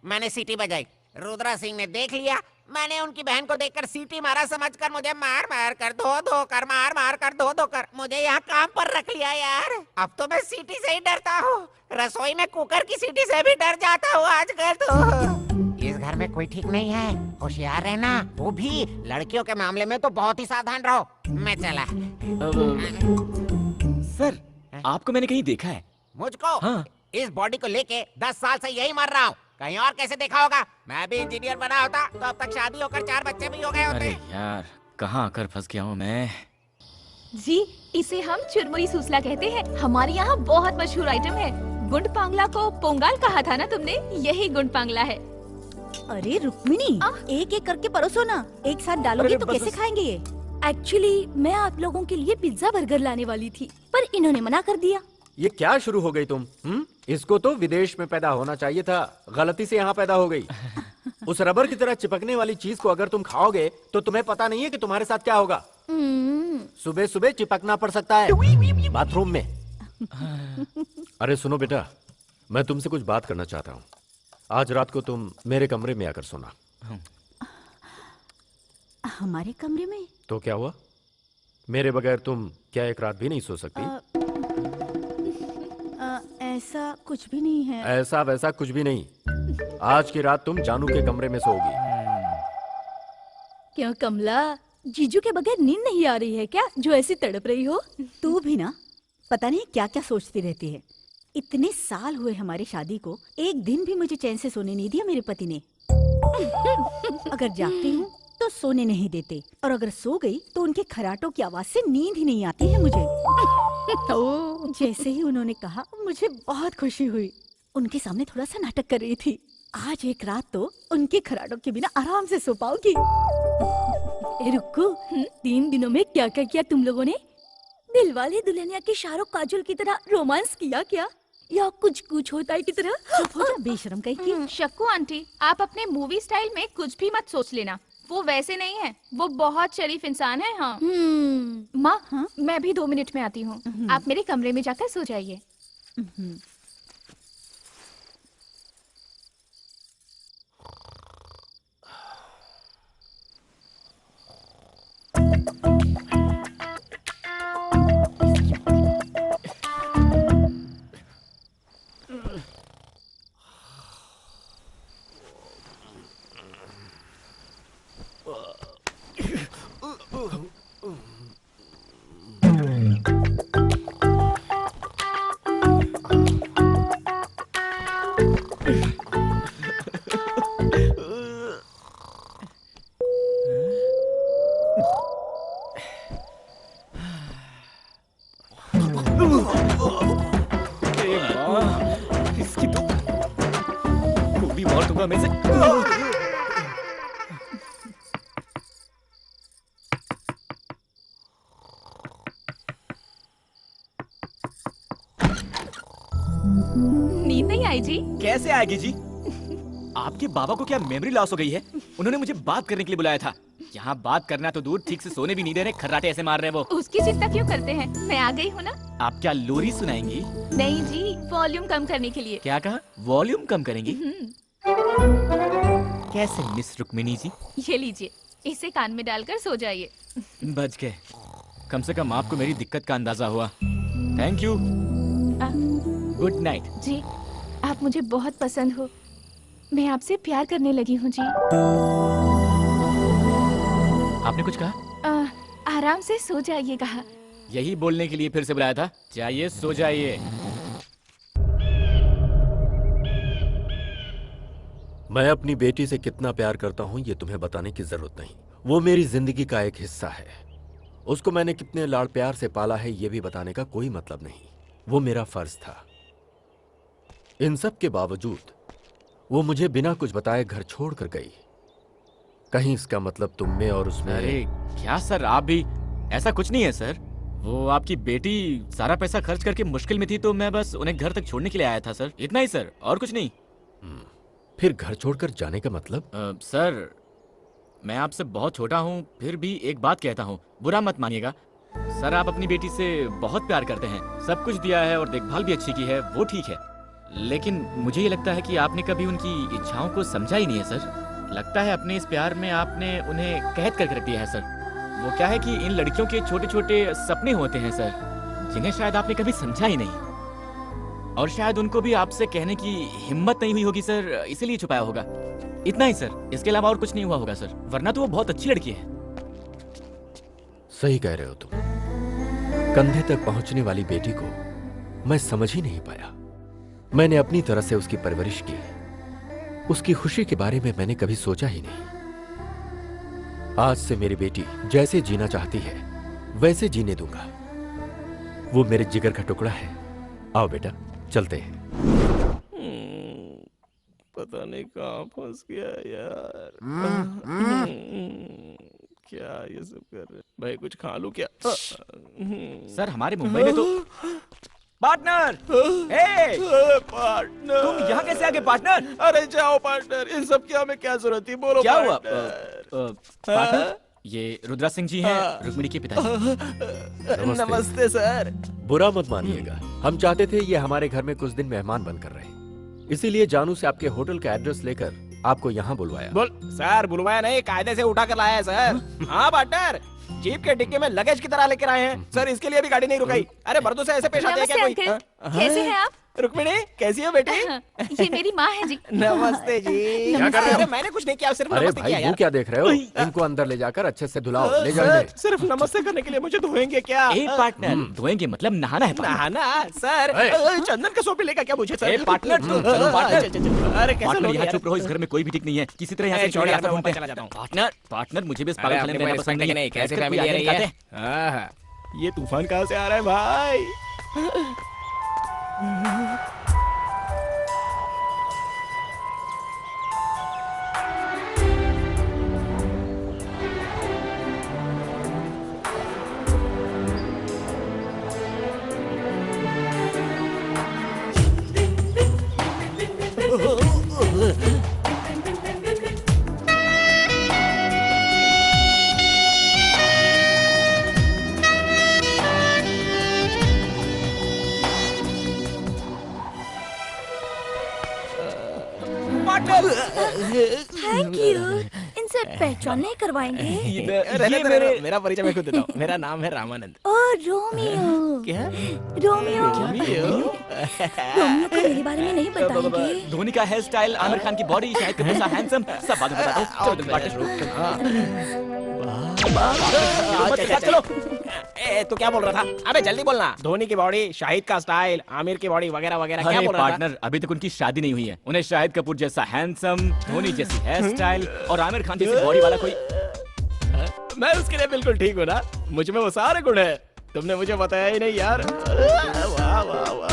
मैंने सीटी बजाई। रुद्रा सिंह ने देख लिया। मैंने उनकी बहन को देखकर सीटी मारा, समझकर मुझे मार मार कर धो कर मार मार कर धो कर मुझे यहाँ काम पर रख लिया यार। अब तो मैं सीटी से ही डरता हूँ। रसोई में कुकर की सीटी से भी डर जाता हूँ आजकल तो। इस घर में कोई ठीक नहीं है, होशियार रहना। वो भी लड़कियों के मामले में तो बहुत ही सावधान रहो। मैं चला। सर, आपको मैंने कहीं देखा है। मुझको? हाँ। इस बॉडी को लेके 10 साल से यही मर रहा हूँ। कहीं और कैसे देखा होगा? मैं भी इंजीनियर बना होता तो अब तक शादी होकर 4 बच्चे भी हो गए होते। अरे यार, कहाँ आकर फंस गया हूँ मैं। जी, इसे हम चुरमुरी सूसला कहते हैं। हमारे यहाँ बहुत मशहूर आइटम है। गुंड पांगला को पोंगाल कहा था ना तुमने, यही गुंड पांगला है। अरे रुक्मिणी, एक एक करके परोसो ना। एक साथ डालोगे तो कैसे खाएंगे ये? एक्चुअली मैं आप लोगों के लिए पिज्जा बर्गर लाने वाली थी, पर इन्होंने मना कर दिया। ये क्या शुरू हो गई तुम? इसको तो विदेश में पैदा होना चाहिए था, गलती से यहाँ पैदा हो गई। उस रबर की तरह चिपकने वाली चीज को अगर तुम खाओगे तो तुम्हें पता नहीं है कि तुम्हारे साथ क्या होगा। सुबह सुबह चिपकना पड़ सकता है बाथरूम में। अरे सुनो बेटा, मैं तुमसे कुछ बात करना चाहता हूँ। आज रात को तुम मेरे कमरे में आकर सोना। हमारे कमरे में? तो क्या हुआ? मेरे बगैर तुम क्या एक रात भी नहीं सो सकती? ऐसा कुछ भी नहीं है। ऐसा वैसा कुछ भी नहीं। आज की रात तुम जानू के कमरे में सोओगी। क्यों कमला, जीजू के बगैर नींद नहीं आ रही है क्या, जो ऐसी तड़प रही हो? तू भी ना पता नहीं क्या क्या सोचती रहती है। इतने साल हुए हमारी शादी को, एक दिन भी मुझे चैन से सोने नहीं दिया मेरे पति ने। अगर जागती हूँ तो सोने नहीं देते, और अगर सो गई तो उनके खराटों की आवाज से नींद ही नहीं आती है मुझे। तो जैसे ही उन्होंने कहा, मुझे बहुत खुशी हुई। उनके सामने थोड़ा सा नाटक कर रही थी। आज एक रात तो उनके खराटों के बिना आराम से सो पाओगी। रुको, 3 दिनों में क्या क्या किया तुम लोगों ने? दिलवाले दुल्हनिया के शाहरुख काजोल की तरह रोमांस किया क्या, या कुछ कुछ होता है की तरह? चुप हो जा बेशरम कहीं की। शक्कू आंटी, आप अपने मूवी स्टाइल में कुछ भी मत सोच लेना। वो वैसे नहीं है, वो बहुत शरीफ इंसान है। हाँ माँ, मैं भी 2 मिनट में आती हूँ। आप मेरे कमरे में जाकर सो जाइए। इसकी तो गोली मार दूंगा मैं इसे। नींद नहीं आई जी? कैसे आएगी जी? आपके बाबा को क्या मेमोरी लॉस हो गई है? उन्होंने मुझे बात करने के लिए बुलाया था। यहाँ बात करना तो दूर, ठीक से सोने भी नहीं दे रहे, खर्राटे ऐसे मार रहे हैं वो। उसकी चिंता क्यों करते हैं, मैं आ गई हूँ ना। आप क्या लोरी सुनाएंगी? नहीं जी, वॉल्यूम कम करने के लिए। क्या कहा? वॉल्यूम कम करेंगी? कैसे मिस रुक्मिणी जी? ये लीजिए, इसे कान में डालकर सो जाइए। बच गए, कम से कम आपको मेरी दिक्कत का अंदाजा हुआ। Thank you, good night. जी, आप मुझे बहुत पसंद हो, मैं आपसे प्यार करने लगी हूँ जी। आपने कुछ कहा? आराम से सो जाइए कहा। यही बोलने के लिए फिर से बुलाया था। जाइए सो जाइए। मैं अपनी बेटी से कितना प्यार करता हूं ये तुम्हें बताने की जरूरत नहीं। वो मेरी जिंदगी का एक हिस्सा है। उसको मैंने कितने लाड़ प्यार से पाला है ये भी बताने का कोई मतलब नहीं। वो मेरा फर्ज था। इन सब के बावजूद वो मुझे बिना कुछ बताए घर छोड़कर गई। कहीं इसका मतलब तुम में और उसमें। अरे क्या सर, आप भी। ऐसा कुछ नहीं है सर। वो आपकी बेटी सारा पैसा खर्च करके मुश्किल में थी तो मैं बस उन्हें घर तक छोड़ने के लिए आया था सर, इतना ही सर, और कुछ नहीं। फिर घर छोड़कर जाने का मतलब? सर मैं आपसे बहुत छोटा हूँ, फिर भी एक बात कहता हूँ, बुरा मत मानिएगा। सर आप अपनी बेटी से बहुत प्यार करते हैं, सब कुछ दिया है और देखभाल भी अच्छी की है, वो ठीक है। लेकिन मुझे ये लगता है कि आपने कभी उनकी इच्छाओं को समझा ही नहीं है सर। लगता है अपने इस प्यार में आपने उन्हें कैद करके रख दिया है सर। वो क्या है कि इन लड़कियों के छोटे छोटे सपने होते हैं सर, जिन्हें शायद आपने कभी समझा ही नहीं, और शायद उनको भी आपसे कहने की हिम्मत नहीं हुई होगी सर, इसीलिए छुपाया होगा। इतना ही सर, इसके अलावा और कुछ नहीं हुआ होगा सर, वरना तो वो बहुत अच्छी लड़की है। सही कह रहे हो तुम। कंधे तक पहुंचने वाली बेटी को मैं समझ ही नहीं पाया। मैंने अपनी तरह से उसकी परवरिश की, उसकी खुशी के बारे में मैंने कभी सोचा ही नहीं। आज से मेरी बेटी जैसे जीना चाहती है वैसे जीने दूंगा। वो मेरे जिगर का टुकड़ा है। आओ बेटा चलते हैं। पता नहीं कहाँ फंस गया यार। क्या ये सब कर रहे भाई, कुछ खा लूं क्या? सर हमारे मुंबई में तो पार्टनर, पार्टनर तुम यहाँ कैसे आ गए पार्टनर? अरे जाओ पार्टनर, इन सब की हमें क्या जरूरत थी, बोलो क्या हुआ? पार्टनर? ये रुद्रा सिंह जी हैं, रुक्मिणी के पिताजी। नमस्ते सर। बुरा मत मानिएगा, हम चाहते थे ये हमारे घर में कुछ दिन मेहमान बनकर रहे, इसीलिए जानू से आपके होटल का एड्रेस लेकर आपको यहाँ बुलवाया। बोल सर, बुलवाया नहीं, कायदे से उठा कर लाया है सर। हाँ पार्टनर, जीप के डिक्की में लगेज की तरह लेकर आए हैं सर, इसके लिए भी गाड़ी नहीं रुकाई। अरे मर्दों से ऐसे पेश आते हैं क्या कोई? कैसे हैं आप? रुक्मिणी कैसी हो बेटी? ये मेरी माँ है जी। नमस्ते जी। क्या कर रहे हो? मैंने कुछ नहीं किया, सिर्फ अरे नमस्ते भाई किया वो यार। क्या देख रहे हो? इनको अंदर ले जाकर अच्छे से धुलाओ, ले जाओ इन्हें। सिर्फ नमस्ते करने के लिए मुझे धोएंगे क्या? पार्टनर धोएंगे मतलब नहाना है? नहाना सर? चंदन का सोप लेगा क्या मुझे सर? पार्टनर चलो पार्टनर। अरे कैसे पार्टनर लोग यहाँ यार? चुप रहो, इस घर में कोई भी ठीक नहीं है, किसी तरह यहाँ से छोड़ यार, रास्ता मैं ढूंढते चला हैं। जाता हूँ। पार्टनर पार्टनर मुझे भी इस पागलखाने में रहना पसंद नहीं है। कैसे कोई फैमिली आगे है निकालते ये? हैं। ये तूफान कहाँ से आ रहा है भाई? Thank you. इनसे पहचान नहीं करवाएंगे? मेरा परिचय मैं खुद देता हूँ। मेरा नाम है रामानंद। ओ रोमियो। क्या? रोमियो। रोमियो को मेरे बारे में नहीं बताएंगे? धोनी का हेयर स्टाइल, आमिर खान की बॉडी, शाहिद कपूर सा हैंडसम, सब बाद में बताता हूँ। चलो तुम पार्टनर चलो। तो क्या बोल रहा था? अबे जल्दी बोलना। धोनी की बॉडी, शाहिद का स्टाइल, आमिर की बॉडी वगैरह वगैरह क्या बोल रहा था? पार्टनर अभी तक उनकी शादी नहीं हुई है, उन्हें शाहिद कपूर जैसा हैंडसम, धोनी जैसी हेयर स्टाइल और आमिर खान जैसी बॉडी वाला कोई। मैं उसके लिए बिल्कुल ठीक हूँ ना, मुझ में वो सारे गुण है। तुमने मुझे बताया ही नहीं यार। वाह वाह वाह,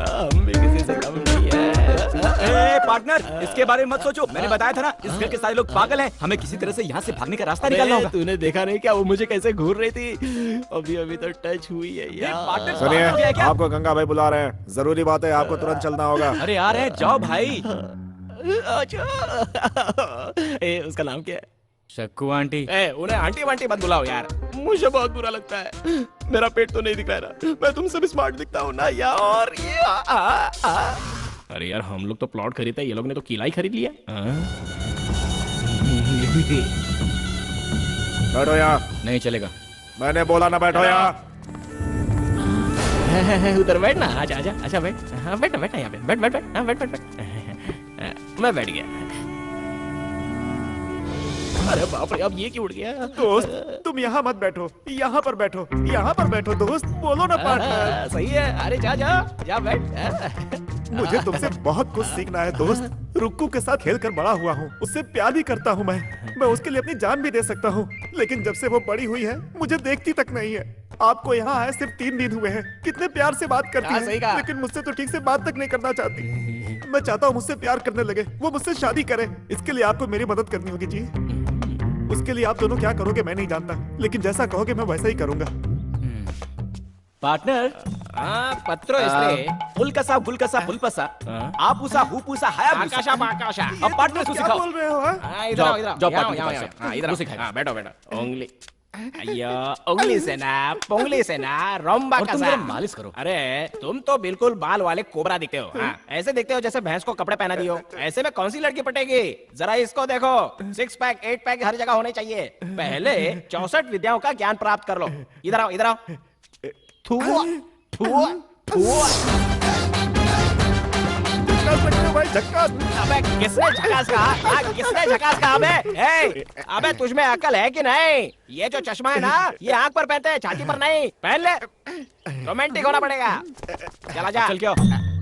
हम भी किसी से कम नहीं है। पार्टनर इसके बारे में मत सोचो, मैंने बताया था ना, इस घर के सारे लोग पागल हैं, हमें किसी तरह से यहाँ से भागने का रास्ता निकालना होगा। तूने देखा नहीं क्या वो मुझे कैसे घूर रही थी? अभी अभी तो टच हुई है यार। सुनिए, आपको गंगा भाई बुला रहे हैं, जरूरी बात है, आपको तुरंत चलना होगा। अरे यार है, जाओ भाई। उसका नाम क्या है? शक्कू आंटी। उन्हें आंटी वांटी मत बुलाओ यार, मुझे बहुत बुरा लगता है। मेरा पेट तो नहीं दिख रहा है, मैं तुमसे भी स्मार्ट दिखता हूँ ना यार। अरे यार हम लोग तो प्लॉट खरीदते, ये लोग ने तो किला ही खरीद लिया। बैठो यहाँ। नहीं चलेगा, मैंने बोला ना बैठो यहाँ। उधर बैठना। आजा आजा, अच्छा बैठ। हाँ बैठ बैठ यहाँ पे, बैठ बैठ बैठ। हाँ बैठ बैठ बैठ। मैं बैठ गया। अरे बाप रे, अब ये क्यों उड़ गया? दोस्त तुम यहाँ मत बैठो, यहाँ पर बैठो, यहाँ पर बैठो दोस्त, बोलो ना पार्टनर। सही है, अरे जा जा जा बैठ। मुझे तुमसे बहुत कुछ सीखना है दोस्त। रुक्कू के साथ खेल कर बड़ा हुआ हूँ, उससे प्यार भी करता हूँ मैं उसके लिए अपनी जान भी दे सकता हूँ, लेकिन जब से वो बड़ी हुई है मुझे देखती तक नहीं है। आपको यहाँ आए सिर्फ 3 दिन हुए हैं, कितने प्यार से बात करती है, लेकिन मुझसे तो ठीक से बात तक नहीं करना चाहती। मैं चाहता हूँ मुझसे प्यार करने लगे, वो मुझसे शादी करे। इसके लिए आपको मेरी मदद करनी होगी जी। उसके लिए आप दोनों क्या करोगे मैं नहीं जानता, लेकिन जैसा कहोगे मैं वैसा ही करूंगा। पार्टनर, पत्रो इसलिए फुलकसा गुलकसा फुलपसा, आपूसा हुपूसा आकाशा आकाशा। अब पार्टनर को क्या सिखाओ। बोल रहे हो? इधर आओ, इधर जाओ आओ, पार्टनर यहाँ, के यहाँ, पास। यहाँ, इधर वो आओ। सिखाएगा। बैठो बैठो। उंगली अय्या, उंगली से ना, पुंगली से ना, रोम्बा और का तुम सा। जरा मालिश करो। अरे तुम तो बिल्कुल बाल वाले कोबरा दिखते हो। ऐसे दिखते हो जैसे भैंस को कपड़े पहना दियो। ऐसे में कौन सी लड़की पटेगी? जरा इसको देखो, 6 पैक 8 पैक हर जगह होने चाहिए। पहले 64 विद्याओं का ज्ञान प्राप्त कर लो। इधर आओ, इधर आओ। थुआ थुआ थुआ। भाई झक्कास। अबे किसने झकास कहा? किसने झकास कहा? अबे तुझमें अकल है कि नहीं? ये जो चश्मा है ना, ये आंख पर पहनते हैं, छाती पर नहीं। पहन ले, रोमांटिक होना पड़ेगा। चला जा। चल क्या?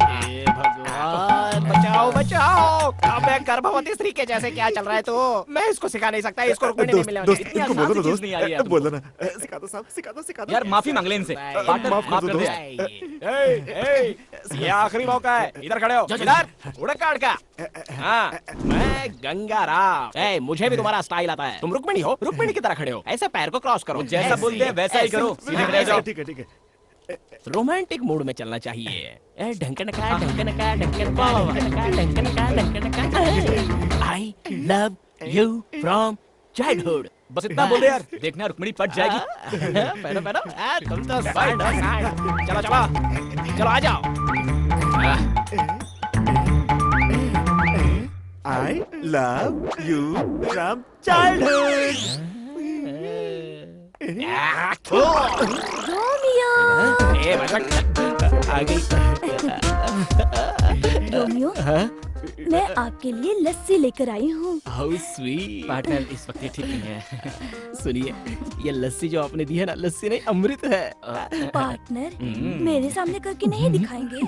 हे भगवान, बचाओ बचाओ। अबे गर्भवती स्त्री के जैसे क्या चल रहा है तू? मैं इसको सिखा नहीं सकता, इसको रुकने नहीं मिलेगा। दोस्त इतनी इनको आसान बोलो ना सी चीज दोस्त, नहीं आ रही है बोलो ना। सिखा दो साहब, सिखा दो, सिखा दो। यार माफी मांग ले इनसे। पार्टनर माफ कर माफ दो कर दे दोस्त। यार। ये आखिरी मौका है। इधर खड़े हो, इधर उड़क काट का। हाँ, मैं गंगाराम। मुझे भी तुम्हारा स्टाइल आता है। तुम रुक्मिणी हो, रुक्मिणी की तरह खड़े हो। ऐसे पैर को क्रॉस करो। जैसा बोलते हैं वैसा ही करो। सीधे खड़े हो जाओ। ठीक है ठीक है। रोमांटिक मूड में चलना चाहिए। ढंकन का ढंकन का ढंकन का ढंकन का ढंकन का। आई लव यू फ्रॉम चाइल्डहुड। बस इतना बोल दे यार, देखना रुक्मिणी पट जाएगी। पहनो पहनो। तुम तो साइड हो, साइड। चलो चलो चलो, आ जाओ। I love you from childhood. Romeo. आ गई। रोमियो, मैं आपके लिए लस्सी लेकर आई हूँ। How sweet। पार्टनर इस वक्त ये ठीक नहीं है। सुनिए, ये लस्सी जो आपने दी है ना, लस्सी नहीं अमृत है। पार्टनर, मेरे सामने करके नहीं दिखाएंगे?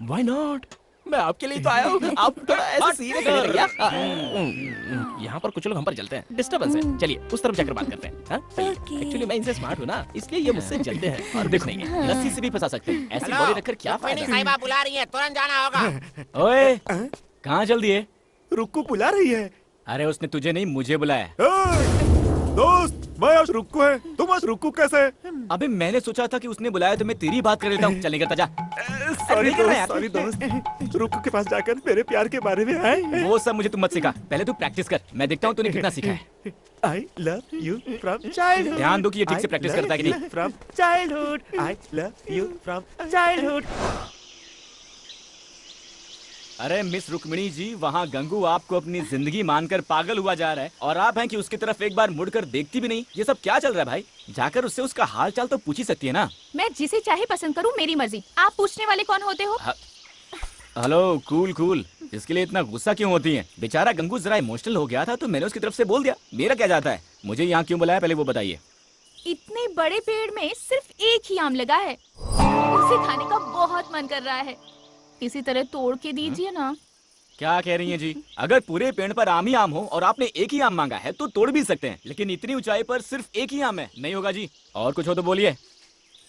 Why not? मैं आपके लिए तो आया हूँ। आप थोड़ा ऐसे सीरियस नहीं लगे। यहाँ पर कुछ लोग हम पर जलते हैं, डिस्टर्बेंस है। चलिए उस तरफ जाकर बात करते हैं। Okay. एक्चुअली मैं इनसे स्मार्ट हूँ ना, इसलिए ये मुझसे जलते हैं और कुछ नहीं है। लस्सी से भी फंसा सकते हैं। ऐसी बॉडी रखकर क्या फायदा? साहिबा बुला रही है, तुरंत जाना होगा। ओए, कहाँ चल दिए? रुक्कू बुला रही है। अरे उसने तुझे नहीं मुझे बुलाया। दोस्त, मैं आज रुक्कू है, तुम आज रुक्कू कैसे? अबे मैंने सोचा था कि उसने बुलाया तो मैं तेरी बात कर लेता हूँ। चल निकलता जा। सॉरी दोस्त। रुक्कू के पास जाकर मेरे प्यार के बारे में आए। वो सब मुझे तुम मत सिखा, पहले तू प्रैक्टिस कर। मैं देखता हूँ तूने कितना सीखा है। I love you from childhood. ध्यान दो कि ये ठीक से practice करता है कि नहीं। From childhood. I love you from childhood. अरे मिस रुक्मिणी जी, वहाँ गंगू आपको अपनी जिंदगी मानकर पागल हुआ जा रहा है और आप हैं कि उसकी तरफ एक बार मुड़कर देखती भी नहीं। ये सब क्या चल रहा है भाई? जाकर उससे उसका हाल चाल तो पूछ ही सकती है ना। मैं जिसे चाहे पसंद करूं, मेरी मर्जी। आप पूछने वाले कौन होते हो? हेलो कूल कूल, इसके लिए इतना गुस्सा क्यों होती है? बेचारा गंगू जरा इमोशनल हो गया था तो मैंने उसकी तरफ से बोल दिया। मेरा क्या जाता है? मुझे यहाँ क्यों बुलाया पहले वो बताइए। इतने बड़े पेड़ में सिर्फ एक ही आम लगा है, उसे खाने का बहुत मन कर रहा है। किसी तरह तोड़ के दीजिए ना। क्या कह रही हैं जी? अगर पूरे पेड़ पर आम ही आम हो और आपने एक ही आम मांगा है तो तोड़ भी सकते हैं, लेकिन इतनी ऊंचाई पर सिर्फ एक ही आम है, नहीं होगा जी। और कुछ हो तो बोलिए।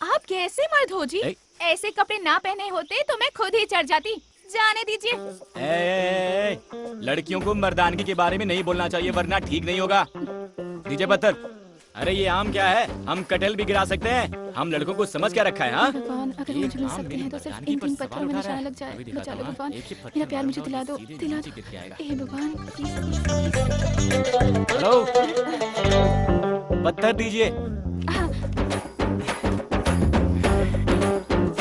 आप कैसे मर्द हो जी? ऐसे कपड़े ना पहने होते तो मैं खुद ही चढ़ जाती। जाने दीजिए। लड़कियों को मर्दानगी के बारे में नहीं बोलना चाहिए वरना ठीक नहीं होगा। दीजिए पत्थर। अरे ये आम क्या है? हम कटहल भी गिरा सकते हैं। हम लड़कों को समझ क्या रखा है? हाँ, भगवान, अगर मुझे मिल सकते हैं तो सिर्फ इन 3 पत्थरों में निशाना लग जाए। बचा लो भगवान, मेरा प्यार मुझे दिला दो, दिला दो। हे भगवान, हेलो, पत्थर दीजिए।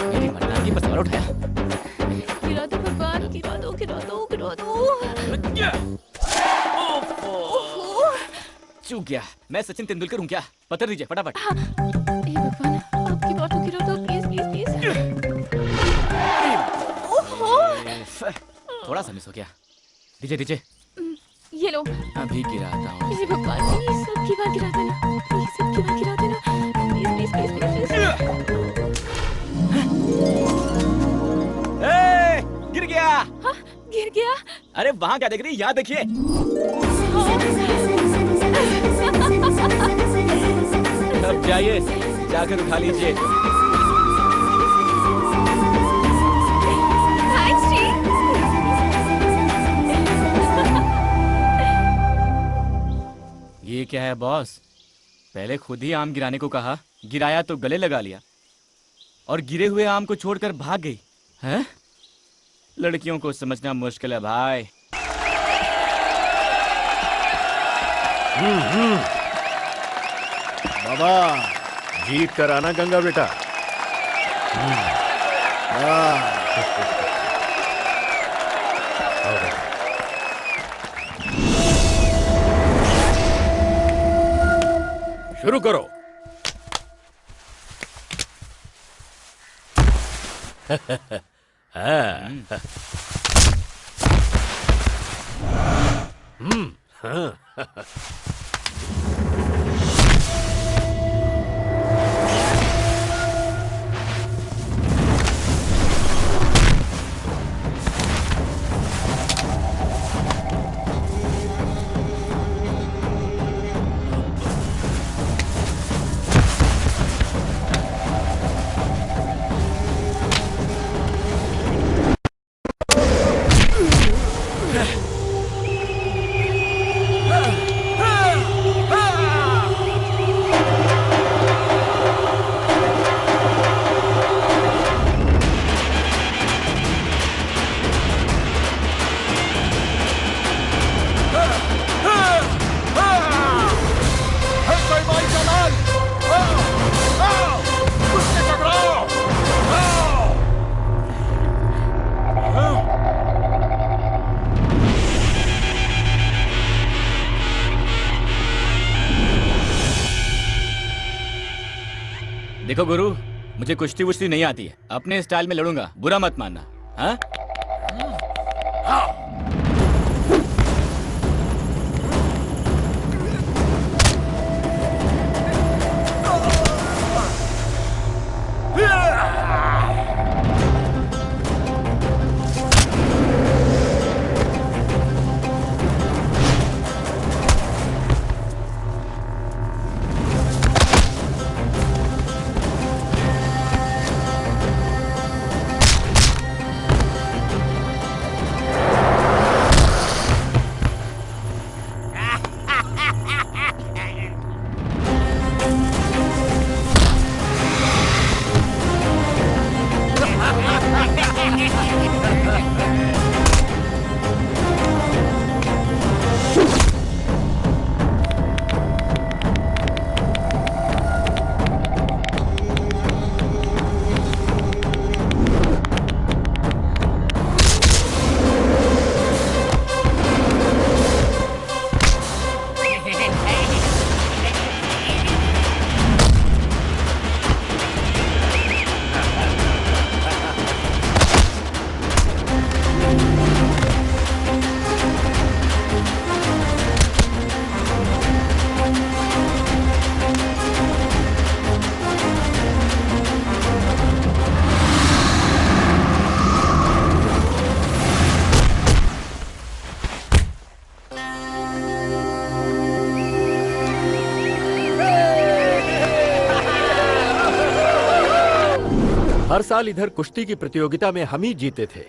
मेरी मर्दानगी पर सवाल उठाया। गिरा दो भगवान, गिरा दो, गिरा दो, गिरा दो। चूक गया। मैं सचिन तेंदुलकर हूँ क्या? पत्थर दीजिए फटाफट। हे भगवान, आपकी बातों गिरा दो, प्लीज प्लीज प्लीज। ओहो, थोड़ा सा मिस हो गया। दीजिए दीजिए। ये लो। अभी गिराता हूँ। हे भगवान, ये सबकी बार गिरा देना, ये सबकी बार गिरा देना, प्लीज प्लीज प्लीज प्लीज। गिर गया। हाँ, गिर गया। अरे वहाँ क्या देख रही है? यहाँ देखिए। अब जाइए, जाकर उठा लीजिए। थैंक्स जी। ये क्या है बॉस? पहले खुद ही आम गिराने को कहा, गिराया तो गले लगा लिया और गिरे हुए आम को छोड़कर भाग गई। हैं? लड़कियों को समझना मुश्किल है भाई। बाबा जीत कर आना गंगा बेटा। शुरू करो। देखो गुरु, मुझे कुश्ती वुश्ती नहीं आती है, अपने स्टाइल में लड़ूंगा, बुरा मत मानना। हाँ? हर साल इधर कुश्ती की प्रतियोगिता में हम ही जीते थे,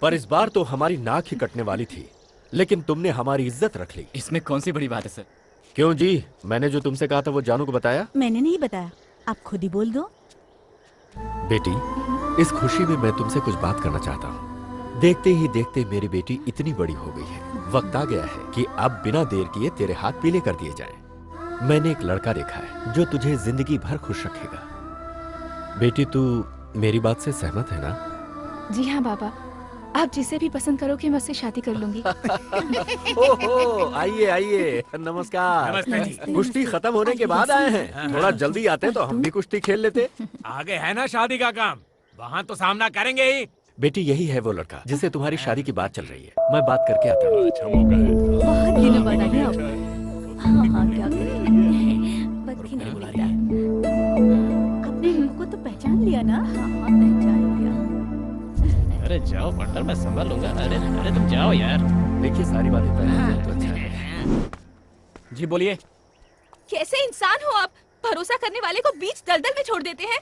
पर इस बार तो हमारी नाक ही कटने वाली थी, लेकिन तुमने हमारी इज्जत रख ली। इसमें कौन सी बड़ी बात है सर? क्यों जी, मैंने जो तुमसे कहा था वो जानू को बताया? मैंने नहीं बताया, आप खुद ही बोल दो। बेटी, इस खुशी में मैं तुमसे कुछ बात करना चाहता हूँ। देखते ही देखते मेरी बेटी इतनी बड़ी हो गई है, वक्त आ गया है कि अब बिना देर किए तेरे हाथ पीले कर दिए जाएं। मैंने एक लड़का देखा है जो तुझे जिंदगी भर खुश रखेगा। बेटी, तू मेरी बात से सहमत है ना? जी हाँ बाबा, आप जिसे भी पसंद करोगे मैं उससे शादी कर लूंगी। ओहो, आइए आइए, नमस्कार। नमस्ते जी। कुश्ती खत्म होने के बाद आए हैं, थोड़ा जल्दी आते तो हम भी कुश्ती खेल लेते। आगे है ना शादी का काम, वहाँ तो सामना करेंगे ही। बेटी यही है वो लड़का जिससे तुम्हारी शादी की बात चल रही है। मैं बात करके आता हूँ। अच्छा मौका है। बहुत दिनों बाद आए आप। हाँ हाँ, क्या करें, वक्त ही नहीं मिलता। अपने लोगों को तो पहचान लिया ना? हाँ हाँ, पहचान लिया। अरे जाओ पार्टनर, मैं संभाल लूंगा। अरे अरे तुम जाओ यार। देखिए सारी बातें पहले तो अच्छा है। जी बोलिए। कैसे इंसान हो आप? भरोसा करने वाले को बीच दलदल में छोड़ देते हैं।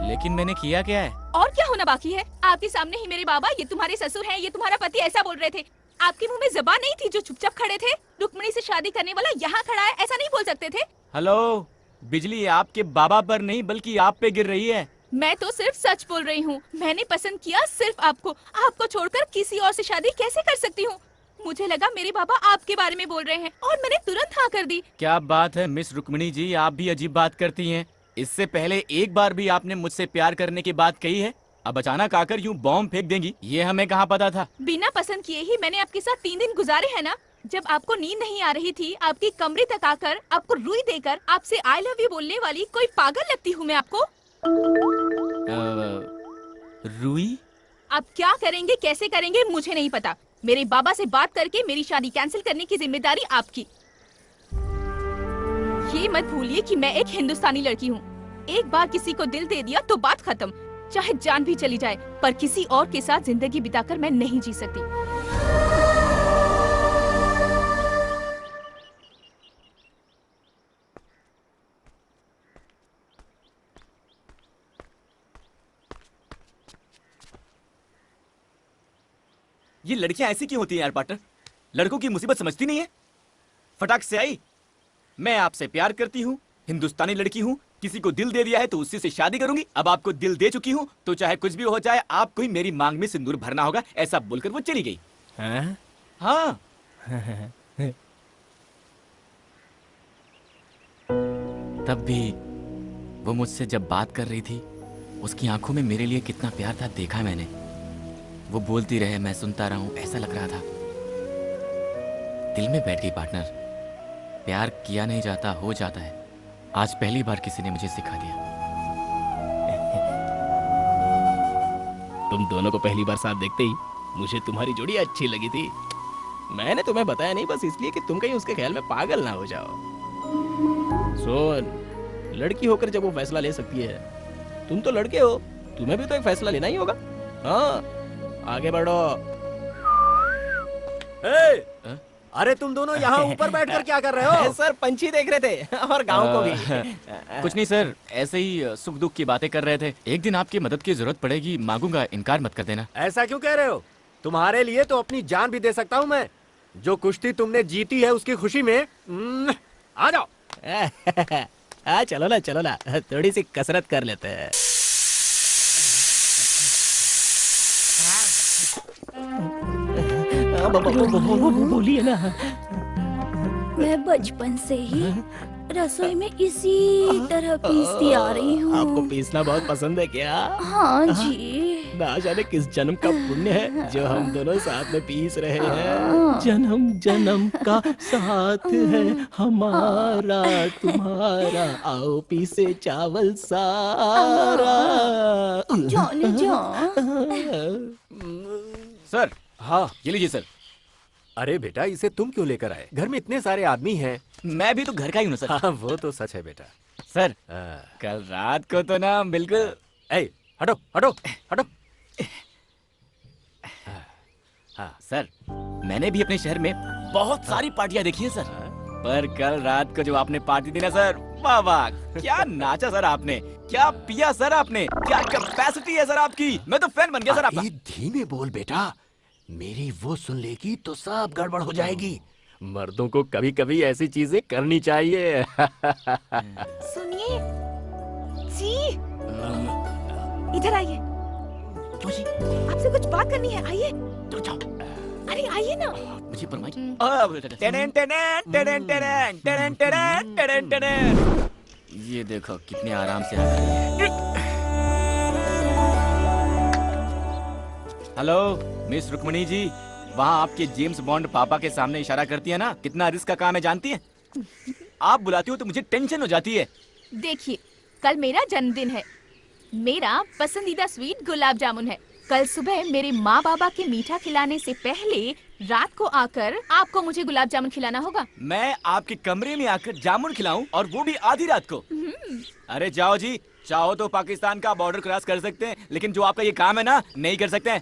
लेकिन मैंने किया क्या है? और क्या होना बाकी है? आपके सामने ही मेरे बाबा, ये तुम्हारे ससुर हैं, ये तुम्हारा पति, ऐसा बोल रहे थे। आपके मुंह में ज़बान नहीं थी जो चुपचाप खड़े थे? रुक्मणी से शादी करने वाला यहाँ खड़ा है, ऐसा नहीं बोल सकते थे? हेलो, बिजली आपके बाबा पर नहीं बल्कि आप पे गिर रही है। मैं तो सिर्फ सच बोल रही हूँ। मैंने पसंद किया सिर्फ आपको। आपको छोड़कर किसी और से शादी कैसे कर सकती हूँ? मुझे लगा मेरे बाबा आपके बारे में बोल रहे हैं और मैंने तुरंत हाँ कर दी। क्या बात है मिस रुक्मणी जी, आप भी अजीब बात करती हैं। इससे पहले एक बार भी आपने मुझसे प्यार करने की बात कही है, अब अचानक आकर यूं बॉम्ब फेंक देंगी, ये हमें कहाँ पता था। बिना पसंद किए ही मैंने आपके साथ 3 दिन गुजारे हैं ना। जब आपको नींद नहीं आ रही थी, आपकी कमरे तक आकर आपको रुई देकर आपसे आई लव यू बोलने वाली कोई पागल लगती हूँ मैं आपको? रुई? आप क्या करेंगे, कैसे करेंगे, मुझे नहीं पता। मेरे बाबा से बात करके मेरी शादी कैंसिल करने की जिम्मेदारी आपकी। ये मत भूलिए कि मैं एक हिंदुस्तानी लड़की हूँ। एक बार किसी को दिल दे दिया तो बात खत्म, चाहे जान भी चली जाए, पर किसी और के साथ जिंदगी बिताकर मैं नहीं जी सकती। ये लड़कियां ऐसी क्यों होती हैं यार पार्टनर? लड़कों की मुसीबत समझती नहीं है। फटाक से आई, मैं आपसे प्यार करती हूँ, हिंदुस्तानी लड़की हूँ, किसी को दिल दे दिया है तो उसी से शादी करूंगी। अब आपको दिल दे चुकी हूँ तो चाहे कुछ भी हो जाए, आपको ही मेरी मांग में सिंदूर भरना होगा, ऐसा बोलकर वो चली गई। हाँ। तब भी वो मुझसे जब बात कर रही थी, उसकी आंखों में मेरे लिए कितना प्यार था देखा मैंने। वो बोलती रहे, मैं सुनता रहा हूं, ऐसा लग रहा था दिल में बैठ गई पार्टनर। प्यार किया नहीं जाता, हो जाता है। आज पहली बार किसी ने मुझे सिखा दिया। तुम दोनों को पहली बार साथ देखते ही मुझे तुम्हारी जोड़ी अच्छी लगी थी। मैंने तुम्हें बताया नहीं बस इसलिए कि तुम कहीं उसके ख्याल में पागल ना हो जाओ। सुन, लड़की होकर जब वो फैसला ले सकती है, तुम तो लड़के हो, तुम्हें भी तो एक फैसला लेना ही होगा। हाँ, आगे बढ़ो। अरे तुम दोनों यहाँ ऊपर बैठकर क्या कर रहे हो? सर पंछी देख रहे थे और गांव को भी। कुछ नहीं सर, ऐसे ही सुख दुख की बातें कर रहे थे। एक दिन आपकी मदद की जरूरत पड़ेगी, मांगूंगा, इनकार मत कर देना। ऐसा क्यों कह रहे हो? तुम्हारे लिए तो अपनी जान भी दे सकता हूँ मैं। जो कुश्ती तुमने जीती है उसकी खुशी में आ जाओ। चलो ना, थोड़ी सी कसरत कर लेते हैं। बोलिए ना। मैं बचपन से ही रसोई में इसी तरह पीसती आ रही हूँ। आपको पीसना बहुत पसंद है क्या? हाँ जी। ना जाने किस जन्म का पुण्य है जो हम दोनों साथ में पीस रहे हैं। जन्म जन्म का साथ है हमारा तुम्हारा, आओ पीसे चावल सारा। जाने जा। सर, हाँ ये लीजिए सर। अरे बेटा, इसे तुम क्यों लेकर आए? घर में इतने सारे आदमी हैं। मैं भी तो घर का ही हूँ सर। हाँ, वो तो सच है बेटा। सर, कल रात को तो ना बिल्कुल। ए, हटो हटो हटो। हाँ सर, मैंने भी अपने शहर में बहुत सारी पार्टियां देखी हैं सर, पर कल रात को जो आपने पार्टी दी ना सर, वाह वाह, क्या नाचा सर आपने, क्या पिया सर आपने, क्या कैपेसिटी है सर आपकी। मैं तो फैन बन गया सर आपका। धीमे बोल बेटा, मेरी वो सुन लेगी तो सब गड़बड़ हो जाएगी। मर्दों को कभी कभी ऐसी चीजें करनी चाहिए। सुनिए जी, इधर आइए। क्यों जी? आपसे कुछ बात करनी है, आइए। तो जाओ। अरे आइए ना। मुझे ये देखो कितने आराम से आ रही है। हेलो मिस रुक्मणी जी, वहाँ आपके जेम्स बॉन्ड पापा के सामने इशारा करती है ना, कितना रिस्क का काम है जानती है? आप बुलाती हो तो मुझे टेंशन हो जाती है। देखिए, कल मेरा जन्मदिन है, मेरा पसंदीदा स्वीट गुलाब जामुन है, कल सुबह मेरे माँ बाबा के मीठा खिलाने से पहले रात को आकर आपको मुझे गुलाब जामुन खिलाना होगा। मैं आपके कमरे में आकर जामुन खिलाऊं और वो भी आधी रात को? अरे जाओ जी, चाहो तो पाकिस्तान का बॉर्डर क्रॉस कर सकते हैं, लेकिन जो आपका ये काम है ना, नहीं कर सकते हैं।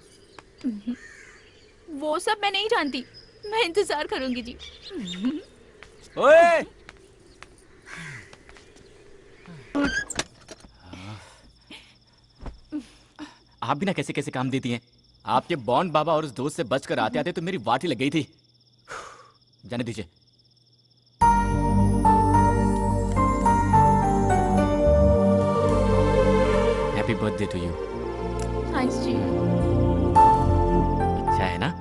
वो सब मैं नहीं जानती, मैं इंतजार करूंगी जी। ओए! आप भी ना कैसे कैसे काम देती हैं। आपके बॉन्ड बाबा और उस दोस्त से बचकर आते आते तो मेरी वाट ही लग गई थी। जाने दीजिए। Happy birthday to you. Thanks ji. अच्छा है ना?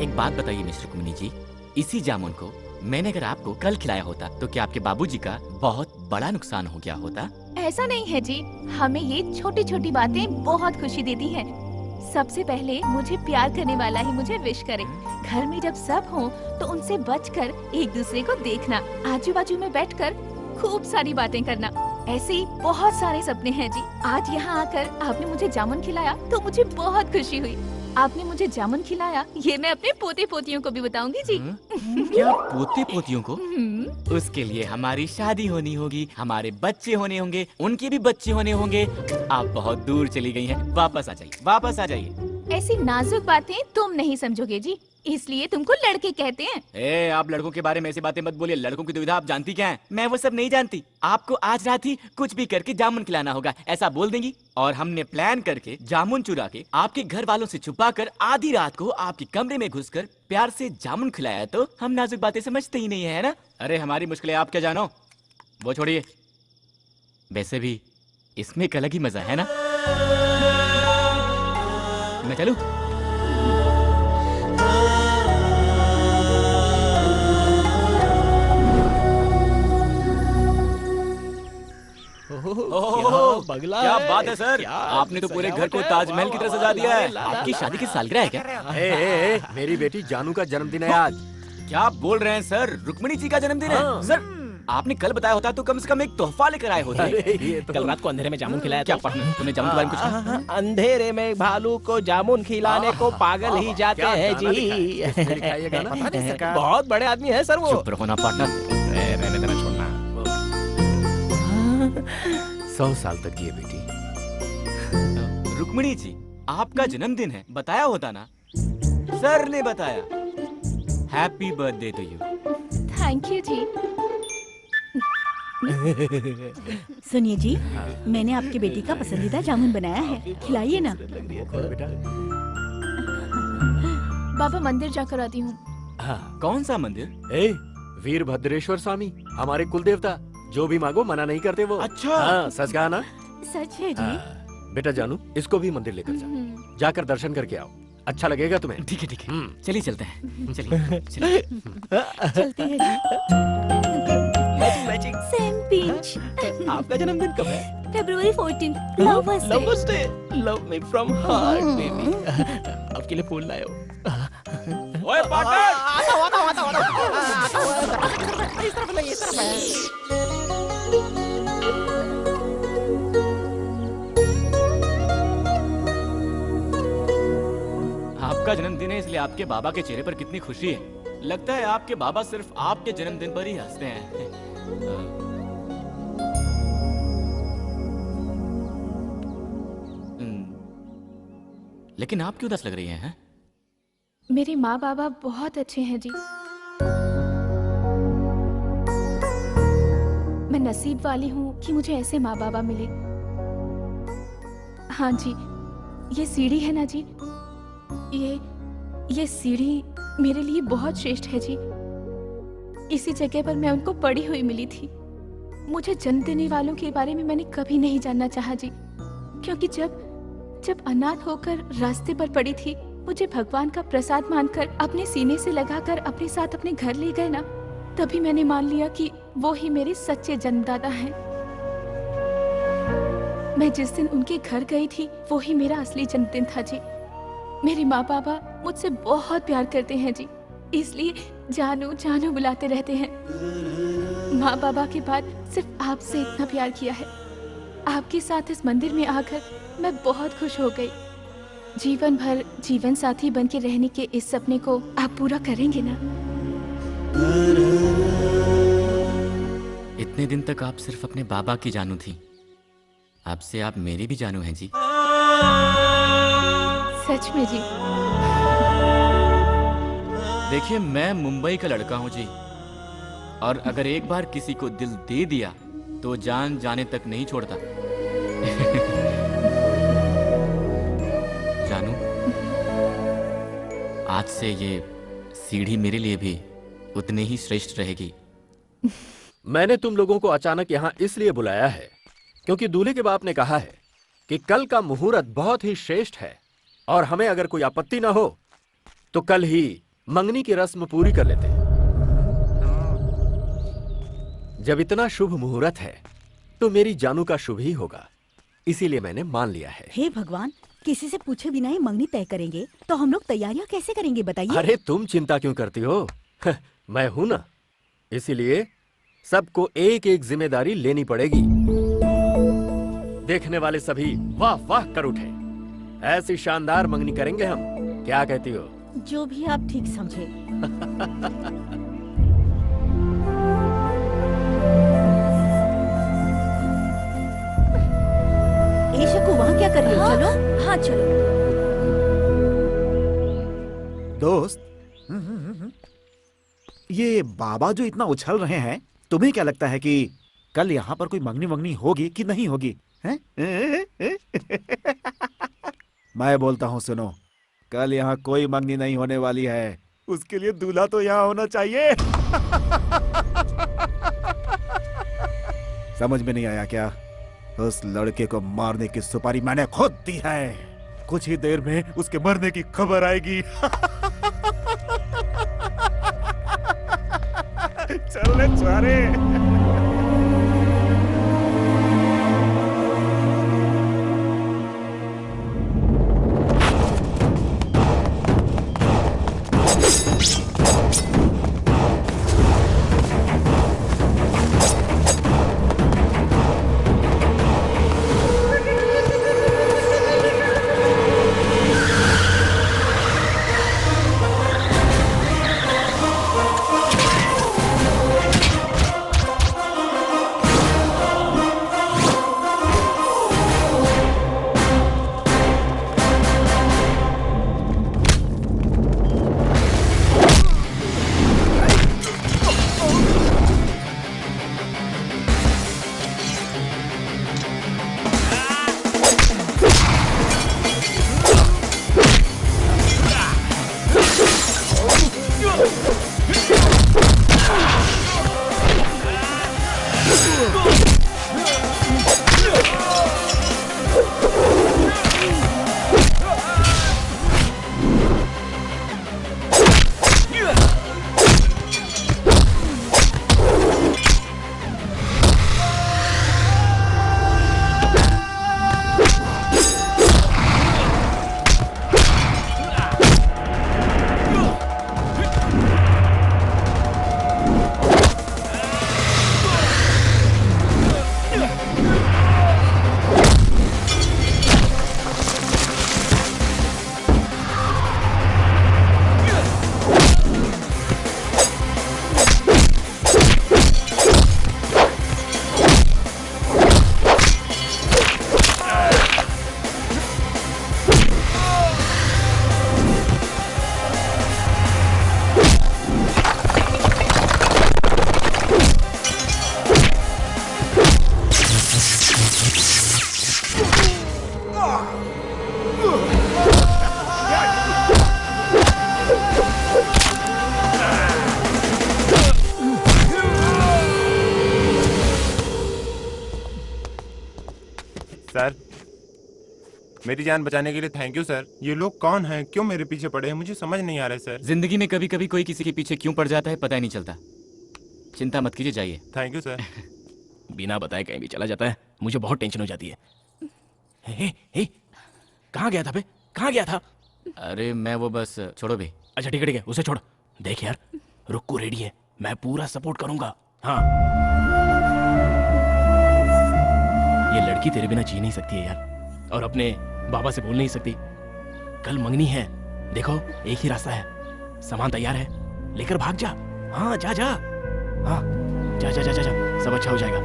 एक बात बताइए मिस्टर रुक्मिणी जी, इसी जामुन को मैंने अगर आपको कल खिलाया होता तो क्या आपके बाबूजी का बहुत बड़ा नुकसान हो गया होता? ऐसा नहीं है जी, हमें ये छोटी छोटी बातें बहुत खुशी देती हैं। सबसे पहले मुझे प्यार करने वाला ही मुझे विश करे। घर में जब सब हों तो उनसे बचकर एक दूसरे को देखना, आजू बाजू में बैठकर खूब सारी बातें करना। ऐसे ही बहुत सारे सपने हैं जी। आज यहाँ आकर आपने मुझे जामुन खिलाया तो मुझे बहुत खुशी हुई। आपने मुझे जामुन खिलाया, ये मैं अपने पोते पोतियों को भी बताऊंगी जी। क्या पोते पोतियों को? उसके लिए हमारी शादी होनी होगी, हमारे बच्चे होने होंगे, उनके भी बच्चे होने होंगे। आप बहुत दूर चली गई हैं, वापस आ जाइए, वापस आ जाइए। ऐसी नाजुक बातें तुम नहीं समझोगे जी, इसलिए तुमको लड़के कहते हैं। आप लड़कों के बारे में ऐसी बातें मत बोलिए। लड़कों की दुविधा आप जानती क्या है? मैं वो सब नहीं जानती। आपको आज रात ही कुछ भी करके जामुन खिलाना होगा, ऐसा बोल देंगी और हमने प्लान करके जामुन चुरा के आपके घर वालों से छुपाकर आधी रात को आपके कमरे में घुसकर प्यार से जामुन खिलाया तो हम नाजुक बातें समझते ही नहीं है ना? अरे हमारी मुश्किलें आप क्या जानो, वो छोड़िए। वैसे भी इसमें एक अलग ही मजा है ना। मैं चलूं? बगला क्या बात है सर, आपने तो पूरे घर को ताजमहल की तरह सजा दिया है। आपकी शादी की सालगिरह है क्या? मेरी बेटी जानू का जन्मदिन है आज। क्या बोल रहे हैं सर? रुक्मिणी जी का जन्मदिन है? सर आपने कल बताया होता तो कम से कम एक तोहफा लेकर आए होते। कल रात को अंधेरे में जामुन खिलाया। क्या पढ़ना तुम्हें जामुन के बारे में कुछ? अंधेरे में भालू को जामुन खिलाने को पागल ही जाते हैं जी। बहुत बड़े आदमी है सर वो। चुप रहो ना पार्टनर। रहने देना, छोड़ना। 100 साल तक जिए बेटी। रुक्मिणी जी आपका जन्मदिन है, बताया होता ना। सर ने बताया। Happy birthday to you. Thank you ji. सुनिए जी, मैंने आपकी बेटी का पसंदीदा जामुन बनाया है, खिलाइए ना। बाबा मंदिर जाकर आती हूँ। कौन सा मंदिर? वीरभद्रेश्वर स्वामी, हमारे कुल देवता। जो भी मांगो मना नहीं करते वो। अच्छा। हाँ, सच कहा ना? सच है जी। बेटा जानू, इसको भी मंदिर लेकर जाओ, जाकर दर्शन करके आओ, अच्छा लगेगा तुम्हें। ठीक है ठीक है, चलिए चलते हैं। चलिए चलिए। चलते हैं जी। मैचिंग। Same pinch. आपका जन्मदिन कब है? February 14th, lovers day. Lovers day. Love me from heart baby. आपके लिए फूल लाए हो। ओए पार्टनर! इस तरफ नहीं, इस तरफ है। आपका जन्मदिन है इसलिए आपके बाबा के चेहरे पर कितनी खुशी है। लगता है आपके बाबा सिर्फ आपके जन्मदिन पर ही हंसते हैं। लेकिन आप क्यों उदास लग रही हैं? मेरे माँ बाबा बहुत अच्छे हैं जी। मैं नसीब वाली हूँ कि मुझे ऐसे माँ बाबा मिले। हाँ जी, ये सीढ़ी है ना जी, ये सीढ़ी मेरे लिए बहुत श्रेष्ठ है जी। इसी जगह पर मैं उनको पड़ी हुई मिली थी। मुझे जन्म देने वालों के बारे में मैंने कभी नहीं जानना चाहा जी, क्योंकि जब अनाथ होकर रास्ते पर पड़ी थी, मुझे भगवान का प्रसाद मानकर अपने सीने से लगाकर अपने साथ अपने घर ले गए ना, तभी मैंने मान लिया कि वो ही मेरे सच्चे जन्मदाता हैं। मैं जिस दिन उनके घर गई थी, वो ही मेरा असली जन्मदिन था जी। मेरे माँ बाबा मुझसे बहुत प्यार करते हैं जी, इसलिए जानू जानू बुलाते रहते हैं। माँ बाबा के बाद सिर्फ आपसे इतना प्यार किया है। आपके साथ इस मंदिर में आकर मैं बहुत खुश हो गई। जीवन भर जीवन साथी बन के रहने के इस सपने को आप पूरा करेंगे ना? इतने दिन तक आप सिर्फ अपने बाबा की जानू थी, अब से आप मेरी भी जानू हैं जी। सच में जी? देखिए, मैं मुंबई का लड़का हूं जी, और अगर एक बार किसी को दिल दे दिया तो जान जाने तक नहीं छोड़ता। जानू, आज से ये सीढ़ी मेरे लिए भी उतनी ही श्रेष्ठ रहेगी। मैंने तुम लोगों को अचानक यहाँ इसलिए बुलाया है क्योंकि दूल्हे के बाप ने कहा है कि कल का मुहूर्त बहुत ही श्रेष्ठ है और हमें अगर कोई आपत्ति ना हो तो कल ही मंगनी की रस्म पूरी कर लेते। जब इतना शुभ मुहूर्त है तो मेरी जानू का शुभ ही होगा, इसीलिए मैंने मान लिया है। हे भगवान, किसी से पूछे बिना ही मंगनी तय करेंगे तो हम लोग तैयारियां कैसे करेंगे बताइए? अरे तुम चिंता क्यों करती हो? मैं हूं ना, इसीलिए सबको एक एक जिम्मेदारी लेनी पड़ेगी। देखने वाले सभी वाह वाह कर उठे। ऐसी शानदार मंगनी करेंगे हम, क्या कहती हो? जो भी आप ठीक समझे। शकु, वहाँ क्या कर रही हो? चलो। हाँ चलो। दोस्त, ये बाबा जो इतना उछल रहे हैं, तुम्हें क्या लगता है कि कल यहाँ पर कोई मंगनी वंगनी होगी कि नहीं होगी? हैं? मैं बोलता हूँ, सुनो, कल यहाँ कोई मंगनी नहीं होने वाली है। उसके लिए दूल्हा तो यहाँ होना चाहिए। समझ में नहीं आया क्या? उस लड़के को मारने की सुपारी मैंने खुद दी है। कुछ ही देर में उसके मरने की खबर आएगी। चल ले छुआरे। सर, मेरी जान बचाने के लिए थैंक यू सर। ये लोग कौन हैं, क्यों मेरे पीछे पड़े हैं, मुझे समझ नहीं आ रहा है सर। जिंदगी में कभी कभी कोई किसी के पीछे क्यों पड़ जाता है पता ही नहीं चलता। चिंता मत कीजिए, जाइए। Thank you sir. बिना बताए कहीं भी चला जाता है, मुझे बहुत टेंशन हो जाती है। हे, कहाँ गया था बे? कहाँ गया था? अरे मैं वो बस, छोड़ो बे। अच्छा ठीक है, उसे छोड़। देख यार, रुक्कू रेडी है, मैं पूरा सपोर्ट करूंगा। हाँ ये लड़की तेरे बिना जी नहीं सकती है यार, और अपने बाबा से बोल नहीं सकती। कल मंगनी है, देखो एक ही रास्ता है, सामान तैयार है, लेकर भाग जा। हाँ जा जा, हाँ जा जा जा जा, जा। सब अच्छा हो जाएगा।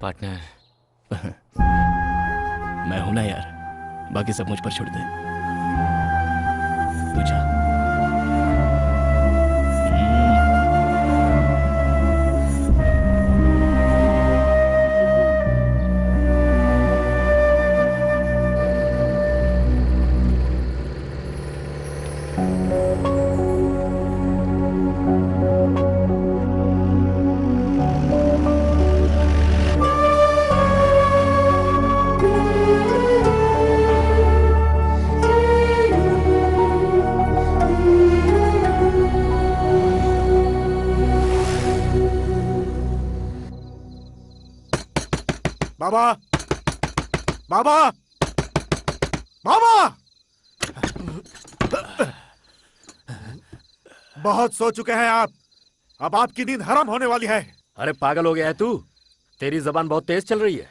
पार्टनर मैं हूं ना यार, बाकी सब मुझ पर छोड़ दे। तू जा। बाबा, बाबा, बाबा! बहुत सो चुके हैं आप, अब आपकी नींद हराम होने वाली है। अरे पागल हो गया है तू? तेरी जबान बहुत तेज चल रही है।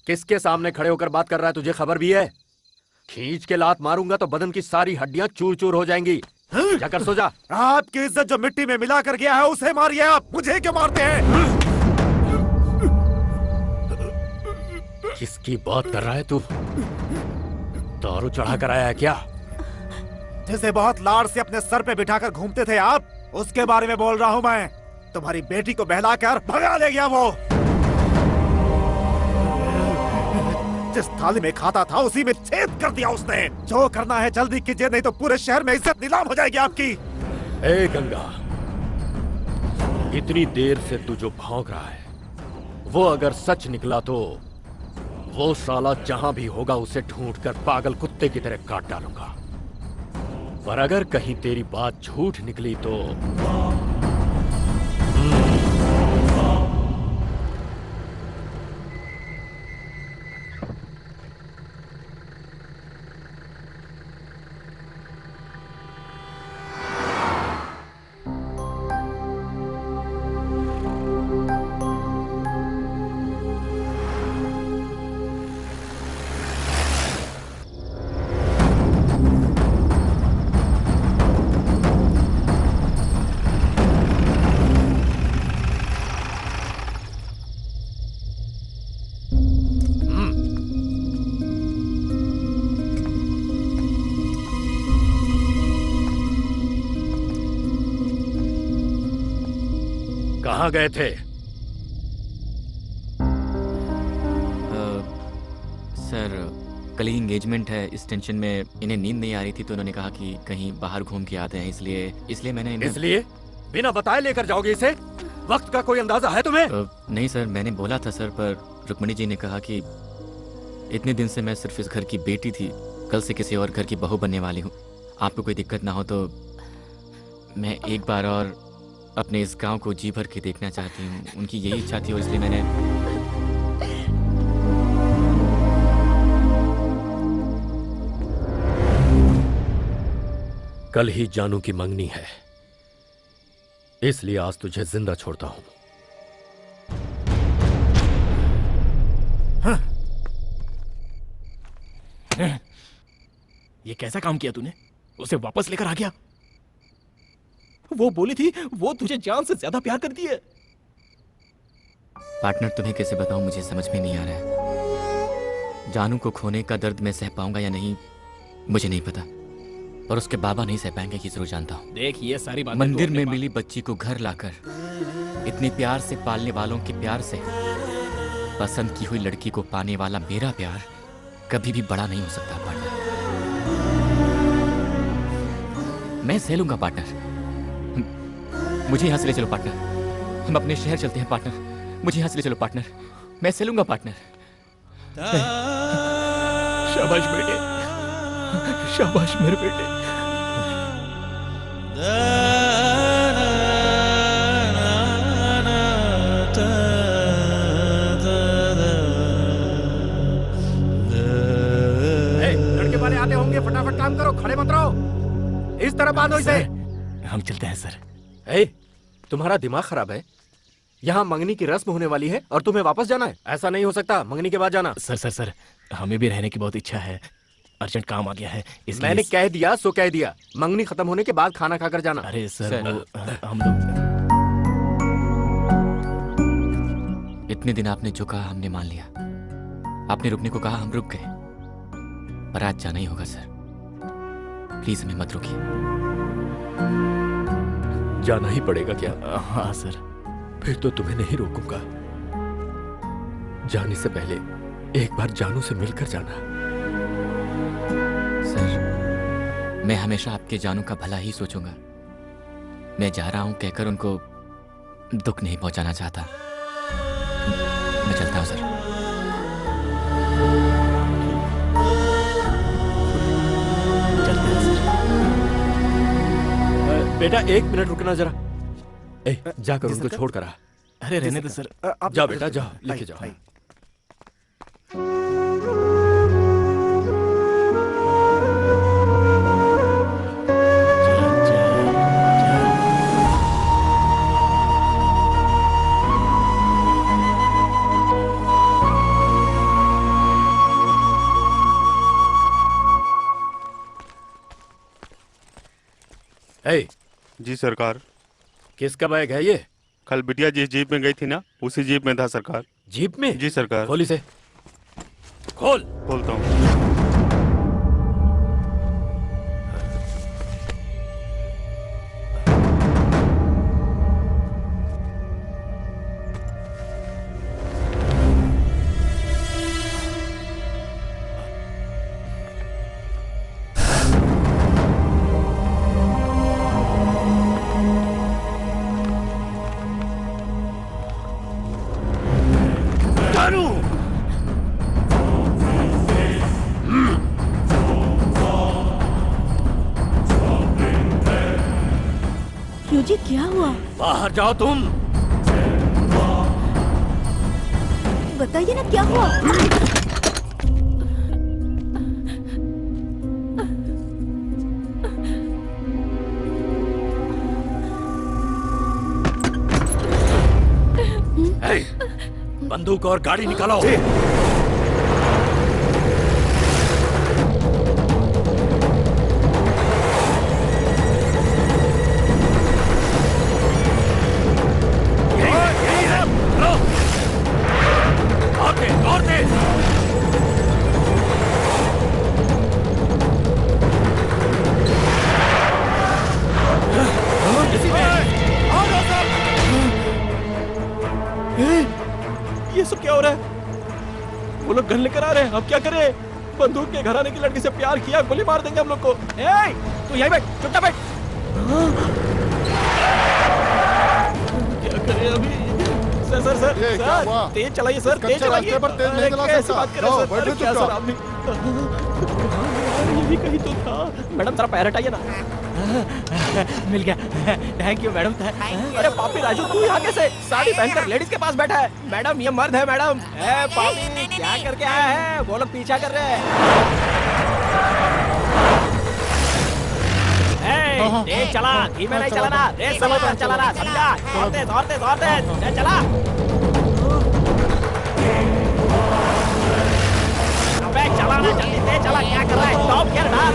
किसके सामने खड़े होकर बात कर रहा है, तुझे खबर भी है? खींच के लात मारूंगा तो बदन की सारी हड्डियां चूर चूर हो जाएंगी। जाकर सो जा। आपकी इज्जत जो मिट्टी में मिला कर गया है उसे मारिए आप, मुझे क्यों मारते हैं? किसकी बात कर रहा है तू? दारू चढ़ा कर आया है क्या? जिसे बहुत लाड़ से अपने सर पे बिठाकर घूमते थे आप, उसके बारे में बोल रहा हूं मैं। तुम्हारी बेटी को बहलाकर भगा ले गया वो। जिस थाली में खाता था उसी में छेद कर दिया उसने। जो करना है जल्दी कीजिए, नहीं तो पूरे शहर में इज्जत नीलाम हो जाएगी आपकी। ए गंगा, इतनी देर से तू जो भौंक रहा है वो अगर सच निकला तो वो साला जहां भी होगा उसे ढूंढकर पागल कुत्ते की तरह काट डालूंगा। पर अगर कहीं तेरी बात झूठ निकली तो कहाँ गए थे? सर कल ही एंगेजमेंट है, इस टेंशन में इन्हें नींद नहीं आ रही थी तो उन्होंने कहा कि कहीं बाहर घूम के आते हैं, इसलिए मैंने इन्हें... इसलिए बिना बताए लेकर जाओगे इसे? वक्त का कोई अंदाजा है तुम्हें? नहीं सर, मैंने बोला था सर, पर रुक्मणी जी ने कहा कि इतने दिन से मैं सिर्फ इस घर की बेटी थी, कल से किसी और घर की बहू बनने वाली हूँ। आपको कोई दिक्कत ना हो तो मैं एक बार और अपने इस गांव को जी भर के देखना चाहती हूँ। उनकी यही इच्छा थी और इसलिए मैंने... कल ही जानू की मंगनी है, इसलिए आज तुझे जिंदा छोड़ता हूं। हाँ। ये कैसा काम किया तूने? उसे वापस लेकर आ गया? वो बोली थी वो तुझे जान से ज्यादा प्यार करती है। पार्टनर तुम्हें कैसे बताऊं, मुझे समझ में नहीं आ रहा है। जानू को खोने का दर्द मैं सह पाऊंगा या नहीं मुझे नहीं पता, पर उसके बाबा नहीं सह पाएंगे कि जरूर जानता हूं। देख ये सारी बातें मंदिर में मिली बच्ची को घर लाकर इतने प्यार से पालने वालों के प्यार से पसंद की हुई लड़की को पाने वाला मेरा प्यार कभी भी बड़ा नहीं हो सकता पार्टनर। मैं सह लूंगा पार्टनर, मुझे यहां से ले चलो पार्टनर, हम अपने शहर चलते हैं पार्टनर, मुझे यहां से ले चलो पार्टनर, मैं सह लूंगा पार्टनर। शाबाश बेटे, शाबाश मेरे बेटे। लड़के वाले आते होंगे, फटाफट काम करो, खड़े मत रहो, इस तरह बांधो इसे। हम चलते हैं सर। ए, तुम्हारा दिमाग खराब है? यहाँ मंगनी की रस्म होने वाली है और तुम्हें वापस जाना है? ऐसा नहीं हो सकता, मंगनी के बाद जाना। सर हमें भी रहने की बहुत इच्छा है, अर्जेंट काम आ गया है इसलिए। मैंने कह दिया सो कह दिया, मंगनी खत्म होने के बाद खाना खाकर जाना। अरे सर हम लोग इतने दिन आपने जो कहा हमने मान लिया, आपने रुकने को कहा हम रुक गए, पर आज जाना ही होगा सर। प्लीज हमें मत रोकिए। जाना ही पड़ेगा क्या? हाँ सर। फिर तो तुम्हें नहीं रोकूंगा। जाने से पहले एक बार जानू से मिलकर जाना। सर मैं हमेशा आपके जानू का भला ही सोचूंगा। मैं जा रहा हूं कहकर उनको दुख नहीं पहुंचाना चाहता। मैं चलता हूं सर। चलते हैं सर। बेटा 1 मिनट रुकना जरा। जाकर उनको छोड़ कर आ। अरे रहने दो सर। जाओ बेटा जाओ, लेके जाओ। जी सरकार। किसका बैग है ये? कल बिटिया जिस जीप में गई थी ना, उसी जीप में था सरकार। जीप में? जी सरकार। खोल इसे। खोल। खोलता हूँ। जी क्या हुआ? बाहर जाओ तुम। बताइए ना क्या हुआ? बंदूक और गाड़ी निकालो। ये सब क्या हो रहा है? वो लोग गन लेकर आ रहे हैं, अब क्या करें? बंदूक के घराने की लड़की से प्यार किया, गोली मार देंगे हम लोग को। तू यहीं बैठ, चुपचाप बैठ। क्या करें अभी? सर तेज चलाइए सर, तेज चलाइए। कैसे बात कर रहे हैं सर? क्या सर आप भी? ये भी कहीं तो था। मैडम जरा पैर हटाइए ना। मिल गया, थैंक यू मैडम। अरे पापी राजू तू यहाँ कैसे? साड़ी पहनकर लेडीज के पास बैठा है। मैडम ये मर्द है मैडम। पापी क्या करके आया है? वो लोग पीछा कर रहे हैं। तेज चला, धीमे नहीं चलाना, रेस समझ कर चलाना, समझा? और तेज चला। अबे चलाना जल्दी, तेज चला। क्या कर रहा है? स्टॉप गियर डाल।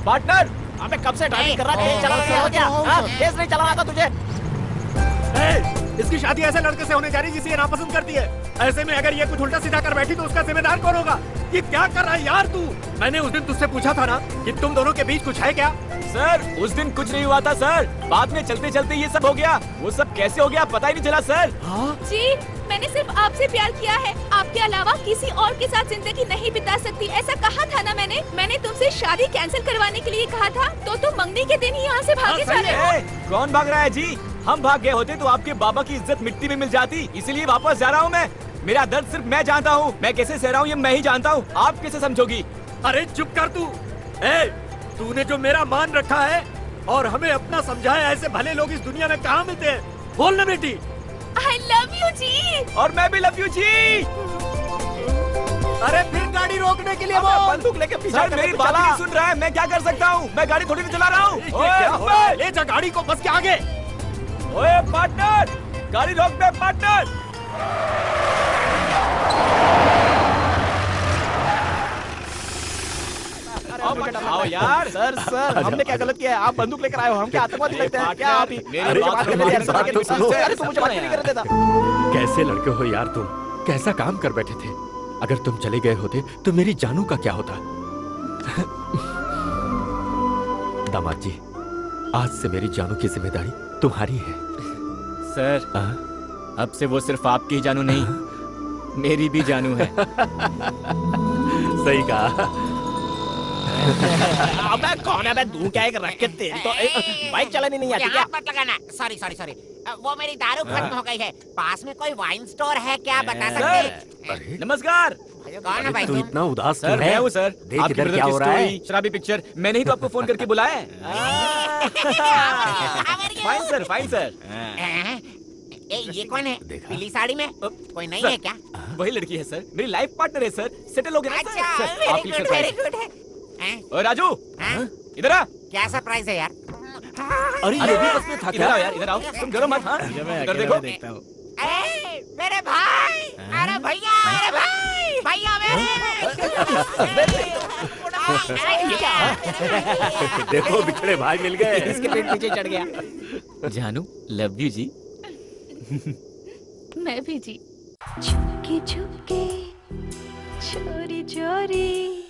पार्टनर, अबे कब से ड्राइविंग कर रहा है? तेज चला क्या? हाँ, तेज नहीं चलाना था तुझे। इसकी शादी ऐसे लड़के से होने जा रही जिसे ये नापसंद करती है। ऐसे में अगर ये कुछ उल्टा सीधा कर बैठी तो उसका जिम्मेदार कौन होगा? ये क्या कर रहा है यार तू? मैंने उस दिन तुझसे पूछा था ना कि तुम दोनों के बीच कुछ है क्या? सर उस दिन कुछ नहीं हुआ था सर, बाद में चलते चलते ये सब हो गया। वो सब कैसे हो गया पता ही नहीं चला सर। जी मैंने सिर्फ आपसे प्यार किया है, आपके अलावा किसी और के साथ जिंदगी नहीं बिता सकती, ऐसा कहा था ना मैंने तुमसे शादी कैंसिल करवाने के लिए कहा था, तो तुम मंगनी के दिन ही यहाँ से भागे जा रहे हो। कौन भाग रहा है जी? हम भाग गए होते तो आपके बाबा की इज्जत मिट्टी में मिल जाती, इसीलिए वापस जा रहा हूँ मैं। मेरा दर्द सिर्फ मैं जानता हूँ, मैं कैसे सह रहा हूँ ये मैं ही जानता हूँ, आप कैसे समझोगी? अरे चुप कर तू। तूने जो मेरा मान रखा है और हमें अपना समझाया, ऐसे भले लोग इस दुनिया में कहाँ मिलते हैं? बोल ना बेटी। I love you जी। और मैं भी लव यू जी। अरे फिर गाड़ी रोकने के लिए अबे, बोल। बंदूक लेके पीछे सर मेरी बात नहीं सुन रहा है, मैं क्या कर सकता हूँ? मैं गाड़ी थोड़ी ना चला रहा हूँ। ओए, ले जा गाड़ी को बस के आगे। ओए पार्टनर, गाड़ी रोक दे पार्टनर। आओ यार। सर हमने क्या गलत किया है? आप बंदूक लेकर आए हो, हम क्या आतंकवादी लगते हैं क्या? आप ही मेरी बात करने हमारी बात तो सुनो। अरे तुम मुझे बात नहीं करने देता। कैसे लड़के हो यार तुम? कैसा काम कर बैठे थे? अगर तुम चले गए होते तो मेरी जानू का क्या होता? दामाद जी, आज से मेरी जानू की जिम्मेदारी तुम्हारी है। सर अब से वो सिर्फ आपकी ही जानू नहीं, मेरी भी जानू है। सही कहा। अबे कौन है? दूं क्या एक रख के तेल तो बाइक चलानी नहीं आती क्या? मत लगाना। सॉरी सॉरी सॉरी, वो मेरी दारू खत्म हो गई है। पास में कोई वाइन स्टोर है क्या, बता सकते हैं? नमस्कार। कौन है भाई तू तुम? इतना उदास सर क्यों मैं है? हूँ सर। देख आपकी इधर brother क्या की हो रहा है। story, शराबी पिक्चर, मैंने ही तो आपको फोन करके बुलाया है। Fine sir, fine sir. ये कौन है पीली साड़ी में? कोई नहीं है क्या? वही लड़की है सर, मेरी लाइफ पार्टनर है सर। सेटल हो गया ना अच्छा, सर? सर, आपके लिए वेरी surprise। गुड है। ओए राजू, इधर आ। क्या सरप्राइज है यार? अरे ये भी बस में था इधर क्या? आओ यार, इधर आओ। तुम डरो मत। हाँ, इधर देखो। देखता हूँ। मेरे भाई, अरे भैया, अरे भाई, भैया देखो बिछड़े भाई मिल गए। इसके पेट नीचे चढ़ गया। जानू लव यू जी। मैं भी जी। छुपके छुपके चोरी चोरी